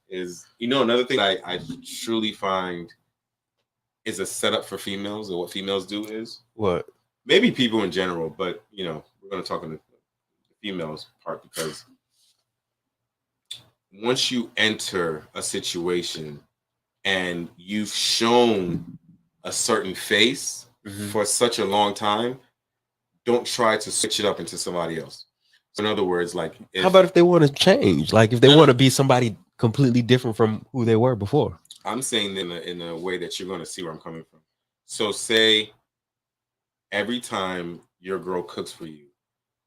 another thing I truly find is a setup for females, or what females do is what? Maybe people in general, but we're going to talk on the females part, because once you enter a situation and you've shown a certain face for such a long time, don't try to switch it up into somebody else. So in other words, like, how about if they want to change? Like if they want to be somebody completely different from who they were before? I'm saying in a way that you're going to see where I'm coming from. So say every time your girl cooks for you,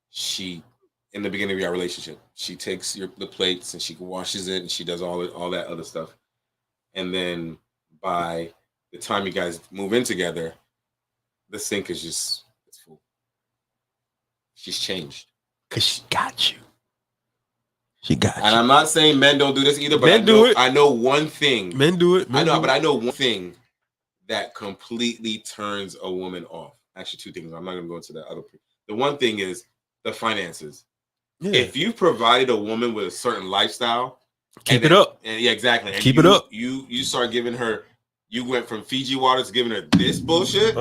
she, in the beginning of your relationship, she takes the plates and she washes it and she does all that other stuff. And then by the time you guys move in together, the sink is just, it's full. She's changed. Because she got you. She got you. And I'm not saying men don't do this either, but men do it. I know one thing. Men do it. I know one thing that completely turns a woman off. Actually, two things. I'm not going to go into that other. The one thing is the finances. Yeah. If you provided a woman with a certain lifestyle, Keep it up. And yeah, exactly. And Keep it up. You start giving her. You went from Fiji water to giving her this bullshit.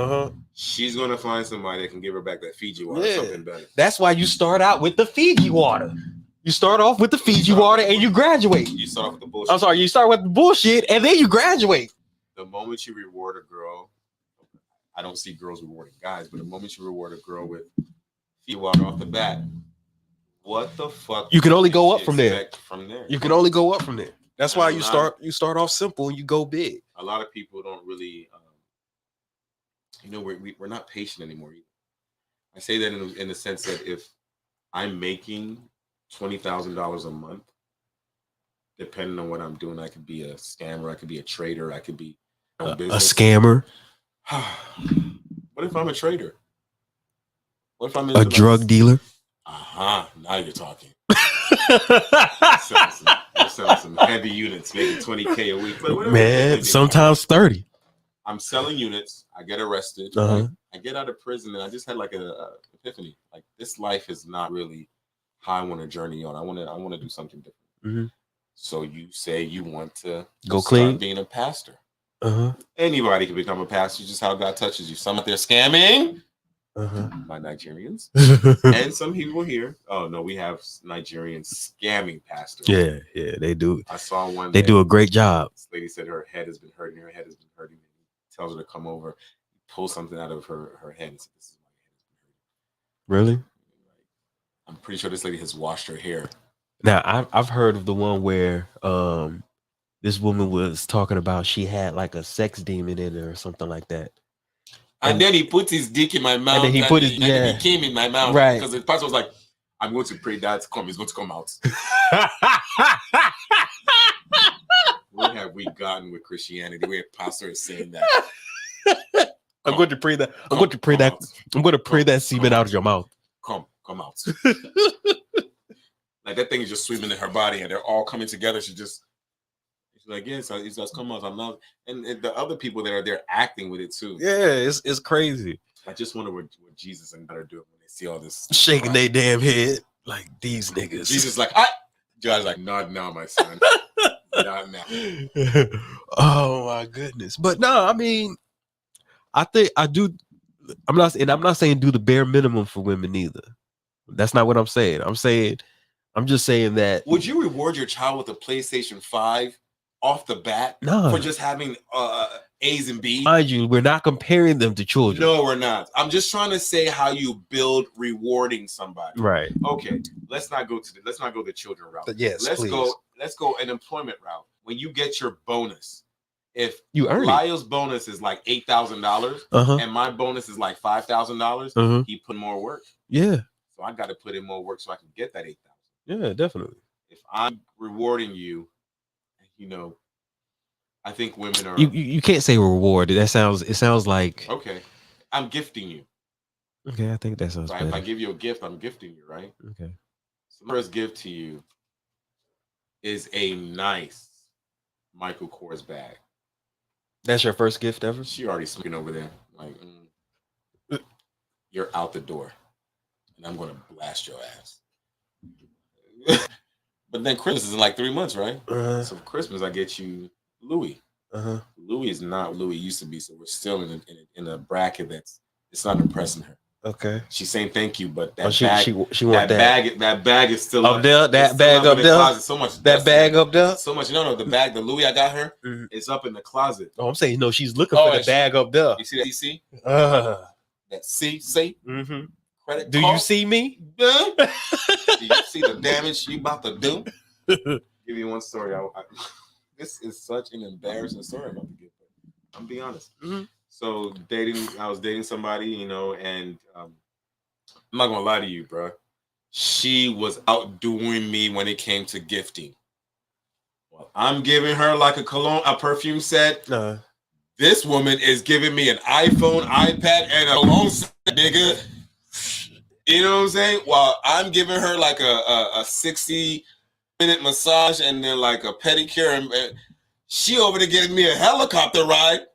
She's gonna find somebody that can give her back that Fiji water, something better. That's why you start out with the Fiji water. You start off with the Fiji water and you graduate. You start off with the bullshit. I'm sorry, you start with the bullshit and then you graduate. The moment you reward a girl, I don't see girls rewarding guys, but the moment you reward a girl with Fiji water off the bat, what the fuck? You can only go up from there. You can only go up from there. That's why you start off simple and you go big. A lot of people don't really, we're not patient anymore either. I say that in the sense that if I'm making $20,000 a month, depending on what I'm doing, I could be a scammer, I could be a trader, I could be a scammer. What if I'm a trader? What if I'm a drug dealer? Now you're talking. Selling some heavy units, making $20K a week. But man, sometimes 30. I'm selling units. I get arrested. Right? I get out of prison, and I just had like a epiphany. Like, this life is not really how I want to journey on. I want to do something different. So you say you want to go clean, being a pastor. Anybody can become a pastor. Just how God touches you. Some out there scamming. By Nigerians and some people here. Oh no, we have Nigerians scamming pastors. Yeah, they do. I saw one. They do a great job. This lady said her head has been hurting. He tells her to come over, pull something out of her head and said, "This is my head has been hurting." Really? I'm pretty sure this lady has washed her hair. Now I've heard of the one where this woman was talking about she had like a sex demon in her or something like that. And then he put his dick in my mouth. And then he came in my mouth. Right. Because the pastor was like, I'm going to pray that come. He's going to come out. What have we gotten with Christianity? Where a pastor is saying that. I'm going to pray that. I'm going to pray that. I'm going to pray that semen out of your mouth. Come out. Like that thing is just swimming in her body and they're all coming together. She's like, yes, it does come out. I'm not, and the other people that are there acting with it too. Yeah, it's crazy. I just wonder what Jesus and God are doing when they see all this shaking their damn head like these niggas. Jesus like, God's like, not now, my son, not now. Oh my goodness! But no, I mean, I think I do. I'm not saying do the bare minimum for women either. That's not what I'm saying. I'm just saying that. Would you reward your child with a PlayStation 5? Off the bat, no, for just having A's and B's. Mind you, we're not comparing them to children. No, we're not. I'm just trying to say how you build rewarding somebody. Right. Okay. Let's not go the children route. But yes, let's go an employment route. When you get your bonus, if you earn Lyle's bonus is like $8,000 and my bonus is like $5,000, he put more work. Yeah. So I got to put in more work so I can get that $8,000. Yeah, definitely. If I'm rewarding you. I think women are. You can't say reward. It sounds like. Okay, I'm gifting you. Okay, I think that sounds better. If I give you a gift, I'm gifting you, right? Okay. So the first gift to you is a nice Michael Kors bag. That's your first gift ever? She already smoking over there. Like, you're out the door, and I'm gonna blast your ass. But then Christmas is in like 3 months, right? So for Christmas, I get you Louis. Louis is not Louis used to be, so we're still in a bracket it's not impressing her. Okay. She's saying thank you, but that bag is still up there. That bag up there. So much. That bag up there. So much. No, the bag, the Louis I got her is up in the closet. Oh, I'm saying no. She's looking for the bag up there. You see that? You see? That see. Credit do card. You see me? Do you see the damage you about to do? Give you one story. This is such an embarrassing story I'm about to give. I'm being honest. So I was dating somebody, and I'm not gonna lie to you, bro. She was outdoing me when it came to gifting. Well, I'm giving her like a perfume set. This woman is giving me an iPhone, iPad, and a cologne set, nigga. You know what I'm saying? While I'm giving her like a 60-minute massage and then like a pedicure, and she over there getting me a helicopter ride.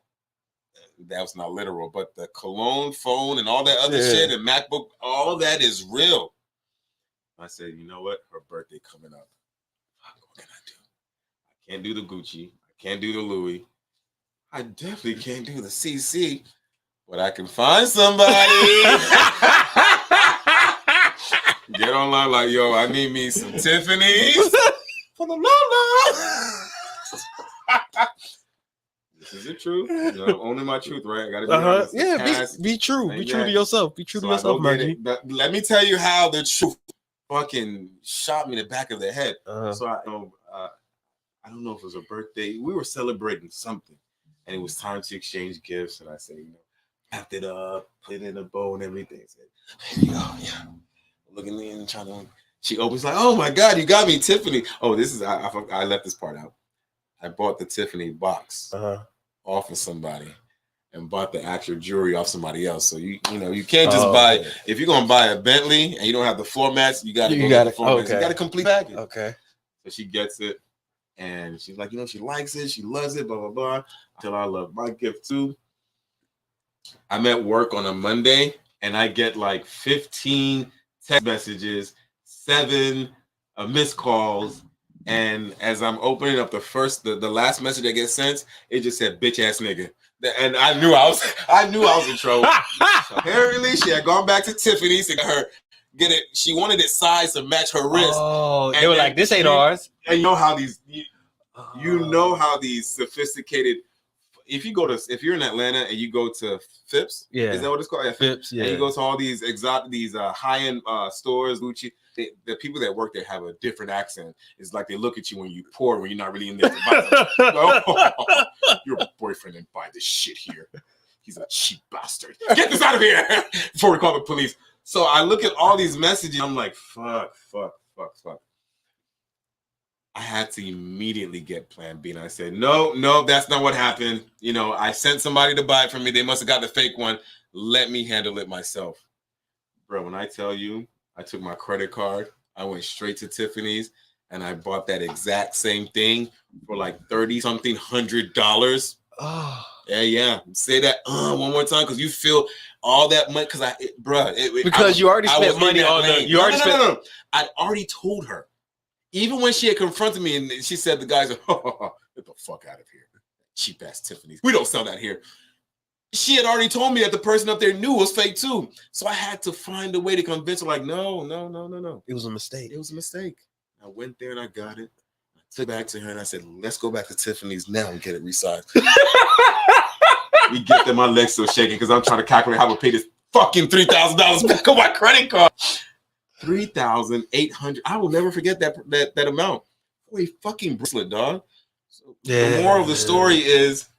that was not literal, but the cologne phone and all that other shit and MacBook, all that is real. I said, you know what? Her birthday coming up. What can I do? I can't do the Gucci. I can't do the Louis. I definitely can't do the CC, but I can find somebody. Get online like, yo, I need me some Tiffany's for the Lola. This is the truth. You know, I'm owning my truth, right? I gotta be honest. Yeah, be true. Be true to yourself. Be true to yourself, Margie. Let me tell you how the truth fucking shot me in the back of the head. So I don't know if it was a birthday. We were celebrating something, and it was time to exchange gifts. And I said, you know, wrapped it up, put it in a bow and everything. I said, here you go, yeah. Looking in, trying to. She opens like, oh my God, you got me Tiffany. Oh, this is I left this part out. I bought the Tiffany box off of somebody and bought the actual jewelry off somebody else. So you can't just buy. If you're gonna buy a Bentley and you don't have the floor mats, you got to go get the floor mats. You got a complete package. Okay. So she gets it, and she's like, she likes it, she loves it, blah blah blah. Until I love my gift too. I'm at work on a Monday, and I get like 15 text messages, 7 missed calls. And as I'm opening up the last message that gets sent, it just said "bitch ass nigga," and I knew I was in trouble. So apparently, she had gone back to Tiffany's to get it. She wanted it sized to match her wrist. Oh, and they were like, "This ain't ours." And you know how these sophisticated. If you're in Atlanta and you go to Phipps, is that what it's called? Yeah, Phipps, yeah. And you go to all these high-end stores, Gucci. The people that work there have a different accent. It's like they look at you when you pour when you're not really in there to buy your boyfriend didn't buy this shit here. He's a cheap bastard. Get this out of here before we call the police. So I look at all these messages. I'm like, fuck. I had to immediately get Plan B. And I said, no, that's not what happened. I sent somebody to buy it for me. They must have got the fake one. Let me handle it myself. Bro, when I tell you, I took my credit card. I went straight to Tiffany's and I bought that exact same thing for like $30-something $100. Oh. Yeah. Say that one more time because you feel all that money. Because you already spent money on the. No. I'd already told her. Even when she had confronted me and she said, the guys are, get the fuck out of here. Cheap ass Tiffany's. We don't sell that here. She had already told me that the person up there knew it was fake too. So I had to find a way to convince her, like, no. It was a mistake. I went there and I got it. I took it back to her and I said, let's go back to Tiffany's now and get it resized. We get there, my legs still shaking because I'm trying to calculate how to pay this fucking $3,000 back on my credit card. $3,800. I will never forget that amount for a fucking bracelet, dog. So the moral of the story is,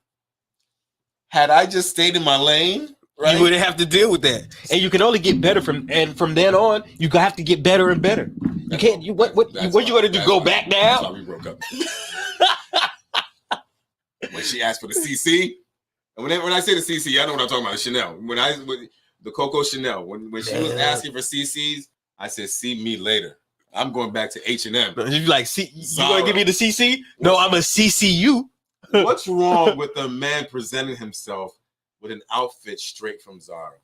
had I just stayed in my lane, right, you wouldn't have to deal with that, and you can only get better from then on. You have to get better and better. You can't. What you gonna do? Go back now? That's why we broke up. When she asked for the CC, and when I say the CC, I know what I'm talking about. Chanel. When the Coco Chanel, when she was asking for CCs, I said, "See me later. I'm going back to H&M." You like, see, you gonna give me the CC? No, I'm a CCU. What's wrong with a man presenting himself with an outfit straight from Zara,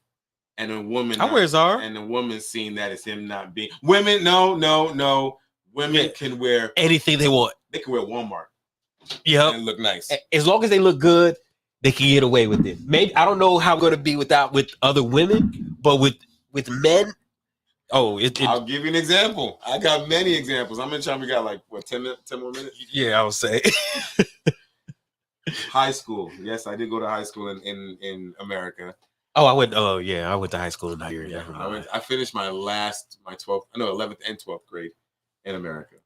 and a woman? I wear Zara, and a woman seeing that as him not being women. No. Women can wear anything they want. They can wear Walmart. Yep, and look nice. As long as they look good, they can get away with it. Maybe I don't know how I'm gonna be with other women, but with men. Oh, I'll give you an example. I got many examples. I'm in time. We got like 10 more minutes. Yeah, I would say. High school. Yes, I did go to high school in America. Oh, I went to high school in Nigeria. Yeah, I finished my 11th and 12th grade in America.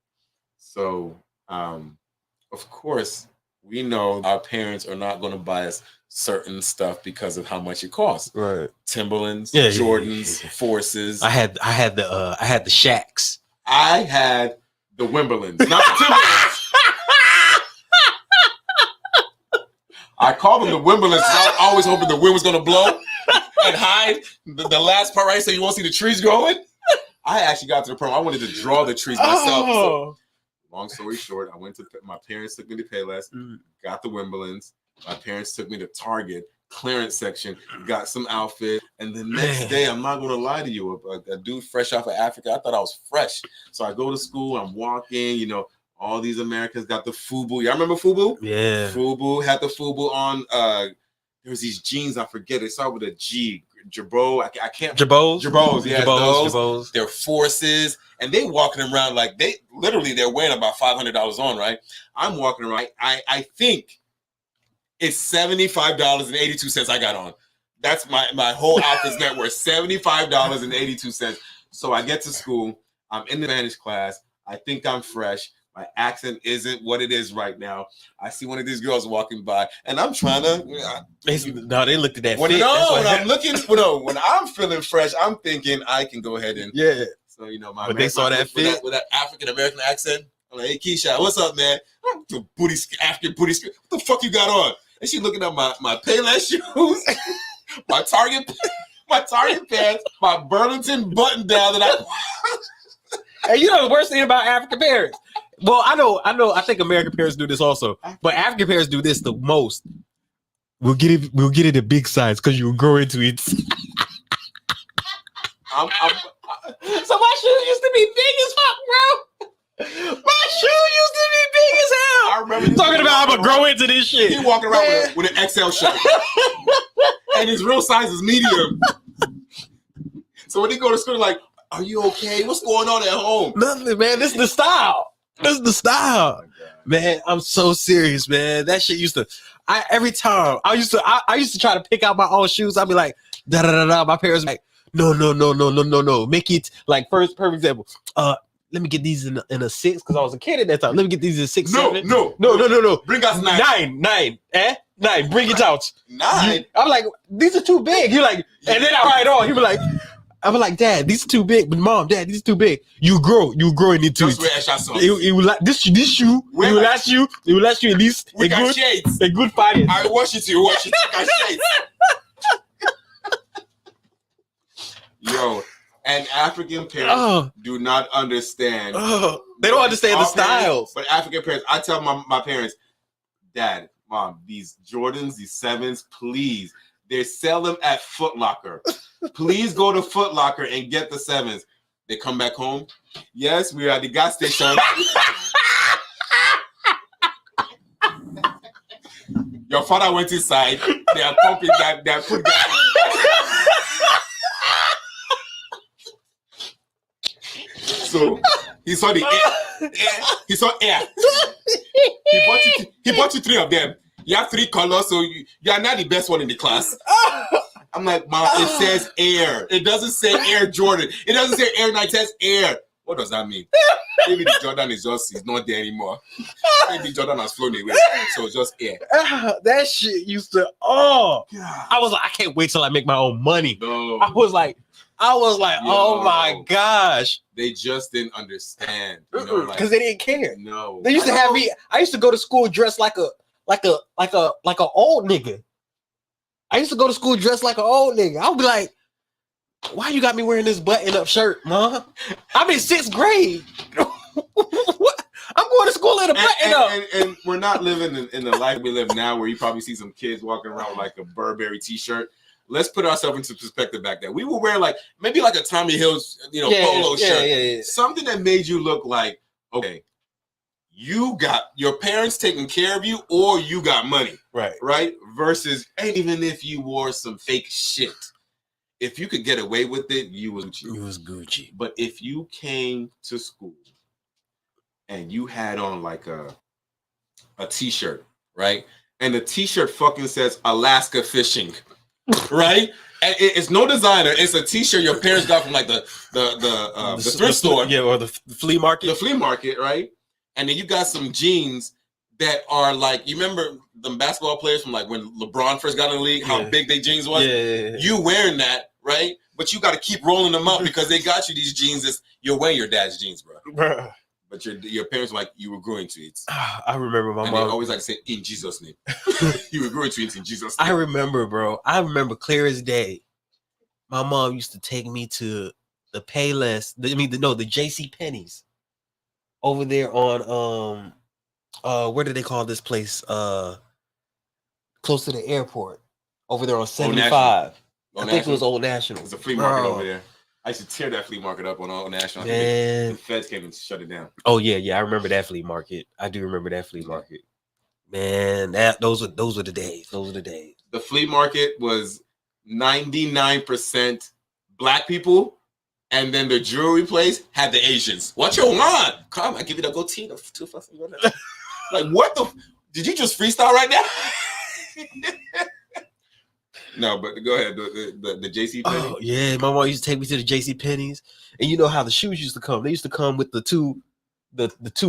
So, of course, we know our parents are not going to buy us certain stuff because of how much it costs. Right. Timberlands, Jordans, Forces. I had the Shacks. I had the Wimberlands, not the Timberlands. I called them the Wimberlands. I was always hoping the wind was gonna blow and hide the last part, right? So you won't see the trees growing. I actually got to the point I wanted to draw the trees myself. So, long story short, my parents took me to Payless, got the Wimberlands. My parents took me to Target clearance section, got some outfit, and the next day, I'm not gonna lie to you, a dude fresh off of Africa, I thought I was fresh. So I go to school, I'm walking, you know, all these Americans got the FUBU. Y'all remember FUBU? Yeah. FUBU had the FUBU on. There was these jeans, I forget. They start with a G. Jabot. I can't. Jabos. Yeah, those. Jabos. They're forces, and they walking around like they're weighing about $500 on, right? I'm walking around. I think it's $75.82 I got on. That's my whole outfit's net worth, $75.82. So I get to school. I'm in the Spanish class. I think I'm fresh. My accent isn't what it is right now. I see one of these girls walking by, and I'm trying to. They looked at that. When I'm feeling fresh, I'm thinking I can go ahead and So but they saw that fit with that African American accent. I'm like, hey Keisha, what's up, man? The African booty. What the fuck you got on? And she looking at my Payless shoes, my Target pants, my Burlington button down that I. And you know the worst thing about African parents? Well, I know. I think American parents do this also, but African parents do this the most. We'll get it a big size because you'll grow into it. So my shoes used to be big as fuck, bro. My shoes used to be big as hell. I remember talking about I'm gonna grow into this shit. He walking around with an XL shirt, and his real size is medium. So when he go to school, like, are you okay? What's going on at home? Nothing, man. This is the style. Oh, man, I'm so serious, man. That shit used to. Every time I used to try to pick out my own shoes. I'd be like, da da da da. My parents were like, no. Make it like perfect example. Let me get these in a 6 because I was a kid at that time. Let me get these in 6, 7. No. Bring us 9. 9. 9. Bring it out. 9. I'm like, these are too big. You're like, and then I ride on. He be like. I'm like, Dad, these are too big. But Mom, Dad, these are too big. You grow into it. It will like this shoe. It will last you. It will last you at least a good 5 years. I wash it. You got shades. Yo, and African parents do not understand. They don't understand the styles. But African parents, I tell my parents, Dad, Mom, these Jordans, these 7s, please. They sell them at Foot Locker. Please go to Foot Locker and get the 7s. They come back home. Yes, we are at the gas station. Your father went inside. They are pumping that. They are putting that. So he saw the air. He saw air. He bought you 3 of them. You have 3 colors, so you are not the best one in the class. I'm like, Mom, it says Air. It doesn't say Air Jordan. It doesn't say Air Nike. It says Air. What does that mean? Maybe the Jordan is not there anymore. Maybe Jordan has flown away. So it's just Air. That shit used to, I was like, I can't wait till I make my own money. No. I was like, oh my gosh. They just didn't understand. Because they didn't care. No. They used to have me, I used to go to school dressed like a old nigga. I used to go to school dressed like an old nigga. I would be like, why you got me wearing this button-up shirt, Mom? I'm in 6th grade. What? I'm going to school in a button-up. And we're not living in the life we live now where you probably see some kids walking around with like a Burberry t-shirt. Let's put ourselves into perspective back then. We were wearing maybe a Tommy Hills, polo shirt. Yeah. Something that made you look like, okay, you got your parents taking care of you or you got money. Right? Versus, and even if you wore some fake shit, if you could get away with it, you was Gucci. But if you came to school and you had on like a t-shirt, right? And the t-shirt fucking says Alaska Fishing, right? And it's no designer. It's a t-shirt your parents got from like the thrift store. Yeah, or the flea market. The flea market, right? And then you got some jeans that are like, you remember the basketball players from like when LeBron first got in the league, how big their jeans was? Yeah. You wearing that, right? But you got to keep rolling them up because they got you these jeans. You're wearing your dad's jeans, bro. But your parents were like, you were growing to it. I remember my mom. They always like to say, in Jesus' name. You were growing to it in Jesus' name. I remember, bro. I remember clear as day. My mom used to take me to the Payless, the JC Penney's over there on where do they call this place? Close to the airport. over there on National. 75. Old I think it was National. Old National. There's a flea market Bro. over there. I used to tear that flea market up on Old National. I Man. think the feds came and shut it down. Oh yeah. I remember that flea market. I do remember that flea market. Man, those were the days. Those were the days. The flea market was 99% black people, and then the jewelry place had the Asians. What you want? Come, I give you the goatee. The two fucking like what the? Did you just freestyle right now? No, but go ahead. The JC Penney. Oh yeah, my mom used to take me to the JC Penney's, and you know how the shoes used to come. They used to come with the two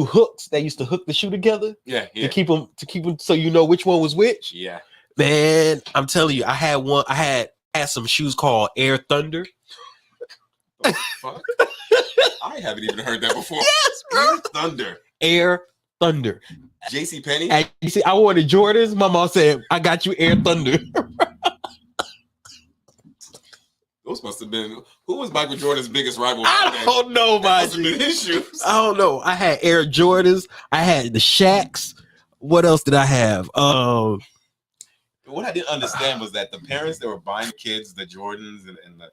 hooks. They used to hook the shoe together. Yeah. To keep them so you know which one was which. Yeah. Man, I'm telling you, I had one. I had some shoes called Air Thunder. Oh, fuck. I haven't even heard that before. Yes, bro. Air Thunder. Air Thunder. JC Penney. And you see, I wanted Jordans. My mom said, "I got you Air Thunder." Those must have been. Who was Michael Jordan's biggest rival? I don't know, my Must have been his shoes. I don't know. I had Air Jordans. I had the Shaqs. What else did I have? What I didn't understand was that the parents that were buying kids the Jordans and the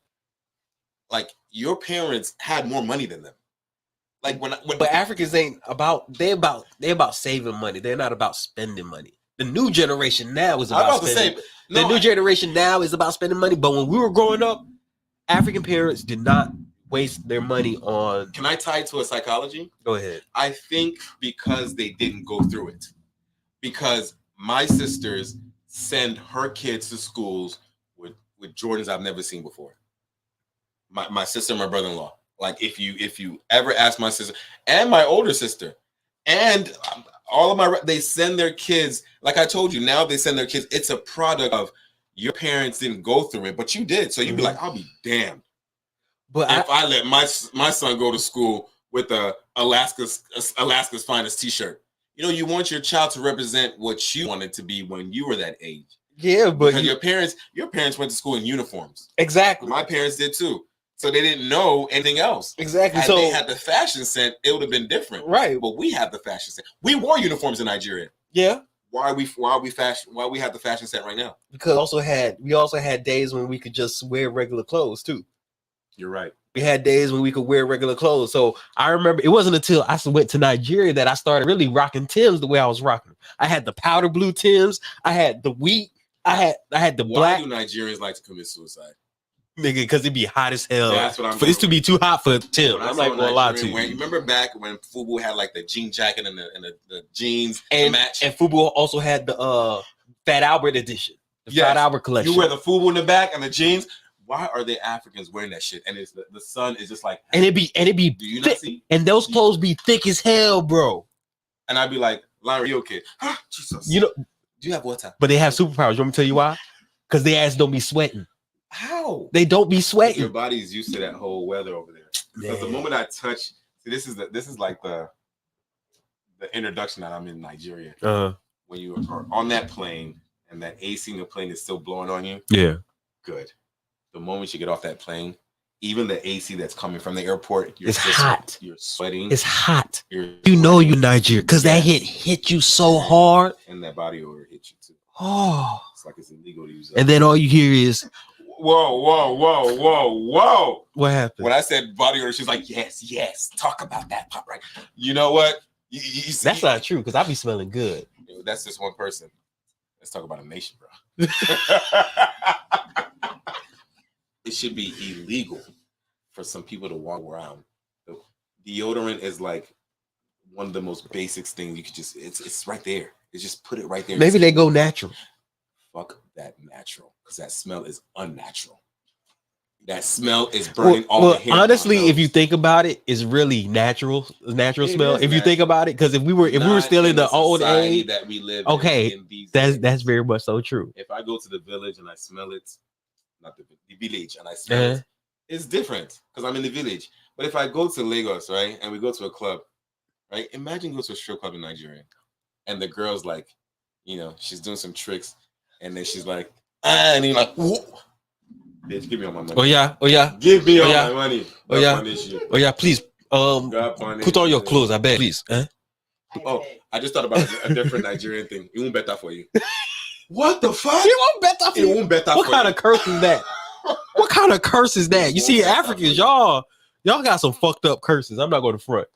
like, your parents had more money than them. Like when but Africans ain't about. They about saving money. They're not about spending money. The new generation now is about spending. The new generation now is about spending money. But when we were growing up, African parents did not waste their money on. Can I tie it to a psychology? Go ahead. I think because they didn't go through it. Because my sisters send her kids to schools with Jordans I've never seen before. My sister and my brother-in-law. Like if you ever ask my sister and my older sister and all of they send their kids, like I told you, now they send their kids. It's a product of your parents didn't go through it, but you did. So you'd be like, I'll be damned. But if I let my son go to school with a Alaska's finest t-shirt. You know, you want your child to represent what you wanted to be when you were that age. Yeah, but because your parents went to school in uniforms. Exactly. My parents did too. So they didn't know anything else. Exactly. Had they had the fashion sense, it would have been different. Right. But we have the fashion sense. We wore uniforms in Nigeria. Yeah. Why we have the fashion set right now? Because we also had days when we could just wear regular clothes too. You're right. We had days when we could wear regular clothes. So I remember it wasn't until I went to Nigeria that I started really rocking Timbs the way I was rocking. I had the powder blue Timbs. I had the wheat. I had the black. Why do Nigerians like to commit suicide? Nigga, because it'd be hot as hell. Yeah, that's what I'm for this to be too hot for Tim. I'm not gonna lie to you. You remember back when Fubu had like the jean jacket and the jeans and match? And Fubu also had the Fat Albert edition. Fat Albert collection. You wear the Fubu in the back and the jeans. Why are they Africans wearing that shit? And it's the sun is just like, and it be do you not see? And those clothes be thick as hell, bro. And I'd be like, Larry, you okay? Jesus. You know, do you have water? But they have superpowers. You want me to tell you why? Because their ass don't be sweating. How? They don't be sweating. Your body's used to that whole weather over there. Because the moment I touch, see, this is like the introduction that I'm in Nigeria. When you are on that plane and that AC in the plane is still blowing on you. Yeah. Good. The moment you get off that plane, even the AC that's coming from the airport, it's hot. You're sweating. It's hot. You know you Nigeria because that hit you so hard. And that body odor hit you too. Oh. It's like it's illegal to use. And then all you hear is, whoa. What happened? When I said body odor, she's like, yes. Talk about that, Pop. Right? You know what? You see, that's not true because I be smelling good. That's just one person. Let's talk about a nation, bro. It should be illegal for some people to walk around. The deodorant is like one of the most basic things you could just, it's right there. It's just put it right there. Maybe they go natural. Fuck that natural, because that smell is unnatural. That smell is burning all the hair. Honestly, if you think about it, it's really natural smell. If you think about it, because if we were still in the old age that we live in these that's very much so true. If I go to the village and I smell it, not the village, and I smell it, it's different because I'm in the village. But if I go to Lagos, right, and we go to a club, right, imagine go to a strip club in Nigeria, and the girl's like, you know, she's doing some tricks, and then she's like, and you're like, whoa. Bitch, give me all my money. Oh yeah. Give me all my money. Oh yeah. Please, put on your clothes, I bet. Please. Oh, I just thought about a different Nigerian thing. Even better for you. What the fuck? It won't bet that for It you. won't bet that What for kind you. of curse is that? What kind of curse is that? You see, Africans, y'all got some fucked up curses. I'm not going to front.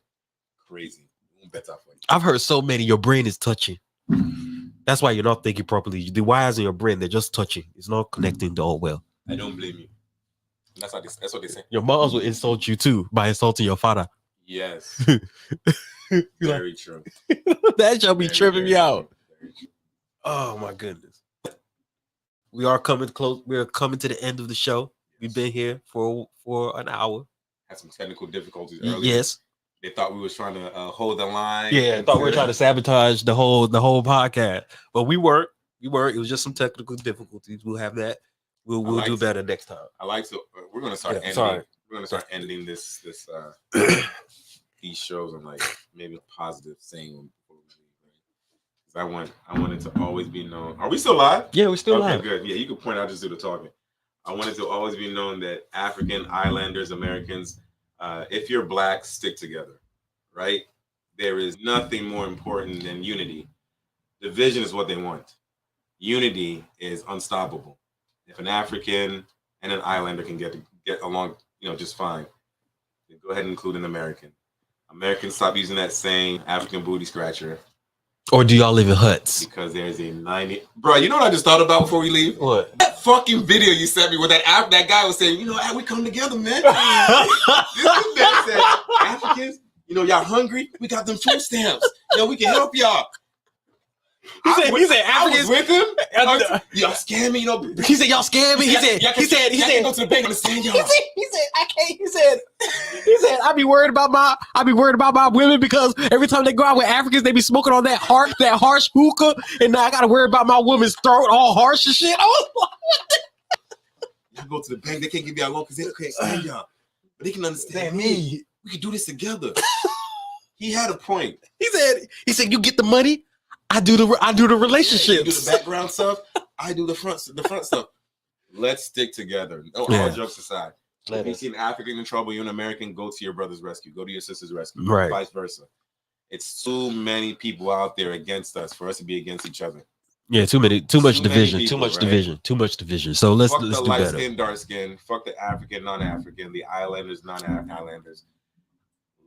Crazy. It won't bet that for you. I've heard so many. Your brain is touching. That's why you're not thinking properly. The wires in your brain, they're just touching. It's not connecting to all well. I don't blame you. That's what they say. Your moms will insult you too by insulting your father. Yes. Very true. That shall be Very, tripping very me out. true. Very true. Oh my goodness. We are coming close. We're coming to the end of the show. We've been here for an hour. Had some technical difficulties earlier. Yes. They thought we was trying to hold the line. Yeah, I thought we were trying to sabotage the whole podcast, but we weren't. We weren't. It was just some technical difficulties. We'll have that. We'll do better next time. I like to. We're gonna start ending. Sorry. We're gonna start ending this these shows on like maybe a positive thing. I want it to always be known. Are we still live? Yeah, we're still live. Okay, good. Yeah, you can point out, just do the talking. I want it to always be known that African Islanders, Americans, if you're black, stick together, right? There is nothing more important than unity. Division is what they want. Unity is unstoppable. If an African and an Islander can get along, just fine, then go ahead and include an American. Americans, stop using that saying African booty scratcher. Or do y'all live in huts? Because there's a 90. Bro, you know what I just thought about before we leave? What? That fucking video you sent me where that guy was saying, we come together, man. This man said, Africans, y'all hungry? We got them food stamps. We can help y'all. He said I was Africans with him. Y'all scam me, He said y'all scam me. He said go to the bank, understand y'all. He said I can't. He said I be worried about my women because every time they go out with Africans, they be smoking on that harsh hookah, and now I gotta worry about my woman's throat all harsh and shit. I was like, Y'all go to the bank, they can't give y'all a loan because they can't stand y'all, but they can understand me. We can do this together. He had a point. He said you get the money. I do the relationships. You do the background stuff. I do the front stuff. Let's stick together. All jokes aside. If you see an African in trouble, you're an American, go to your brother's rescue. Go to your sister's rescue. Right. Vice versa. It's too many people out there against us for us to be against each other. Yeah, too much division. People, too much right? division. Too much division. So let's Fuck the do light better. skin, dark skin. Fuck the African, non-African, the Islanders, non-Islanders.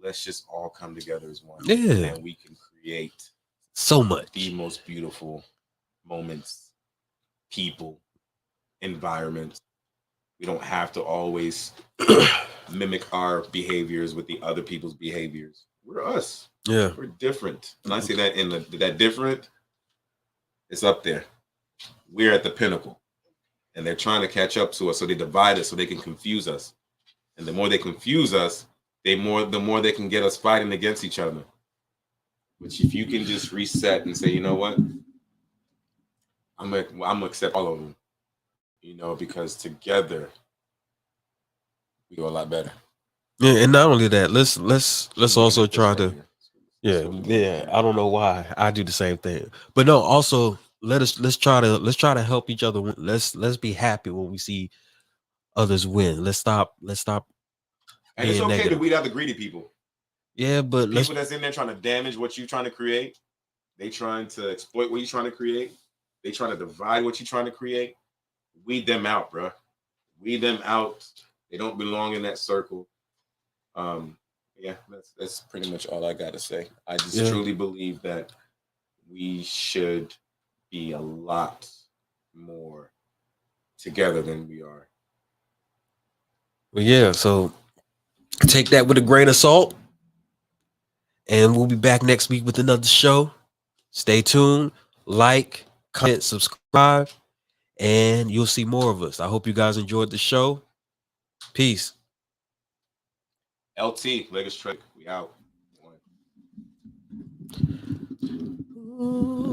Let's just all come together as one. Yeah. And we can create so much. The most beautiful moments, people, environment. We don't have to always mimic our behaviors with the other people's behaviors. We're us. Yeah. We're different. And I say that in that different, it's up there. We're at the pinnacle. And they're trying to catch up to us, so they divide us so they can confuse us. And the more they confuse us, the more they can get us fighting against each other. Which if you can just reset and say, you know what, I'm gonna accept all of them, because together we go a lot better. Yeah, and not only that, let's also try to, yeah. I don't know why I do the same thing, but no. Also, let's try to help each other. Let's be happy when we see others win. Let's stop. And it's okay negative. to weed out the greedy people. Yeah, but people that's in there trying to damage what you're trying to create, they trying to exploit what you're trying to create, they trying to divide what you're trying to create. Weed them out, bro. Weed them out. They don't belong in that circle. Yeah, that's pretty much all I got to say. I just truly believe that we should be a lot more together than we are. Well, yeah. So take that with a grain of salt. And we'll be back next week with another show. Stay tuned, like, comment, subscribe, and you'll see more of us. I hope you guys enjoyed the show. Peace. LT, Vegas Trek, we out.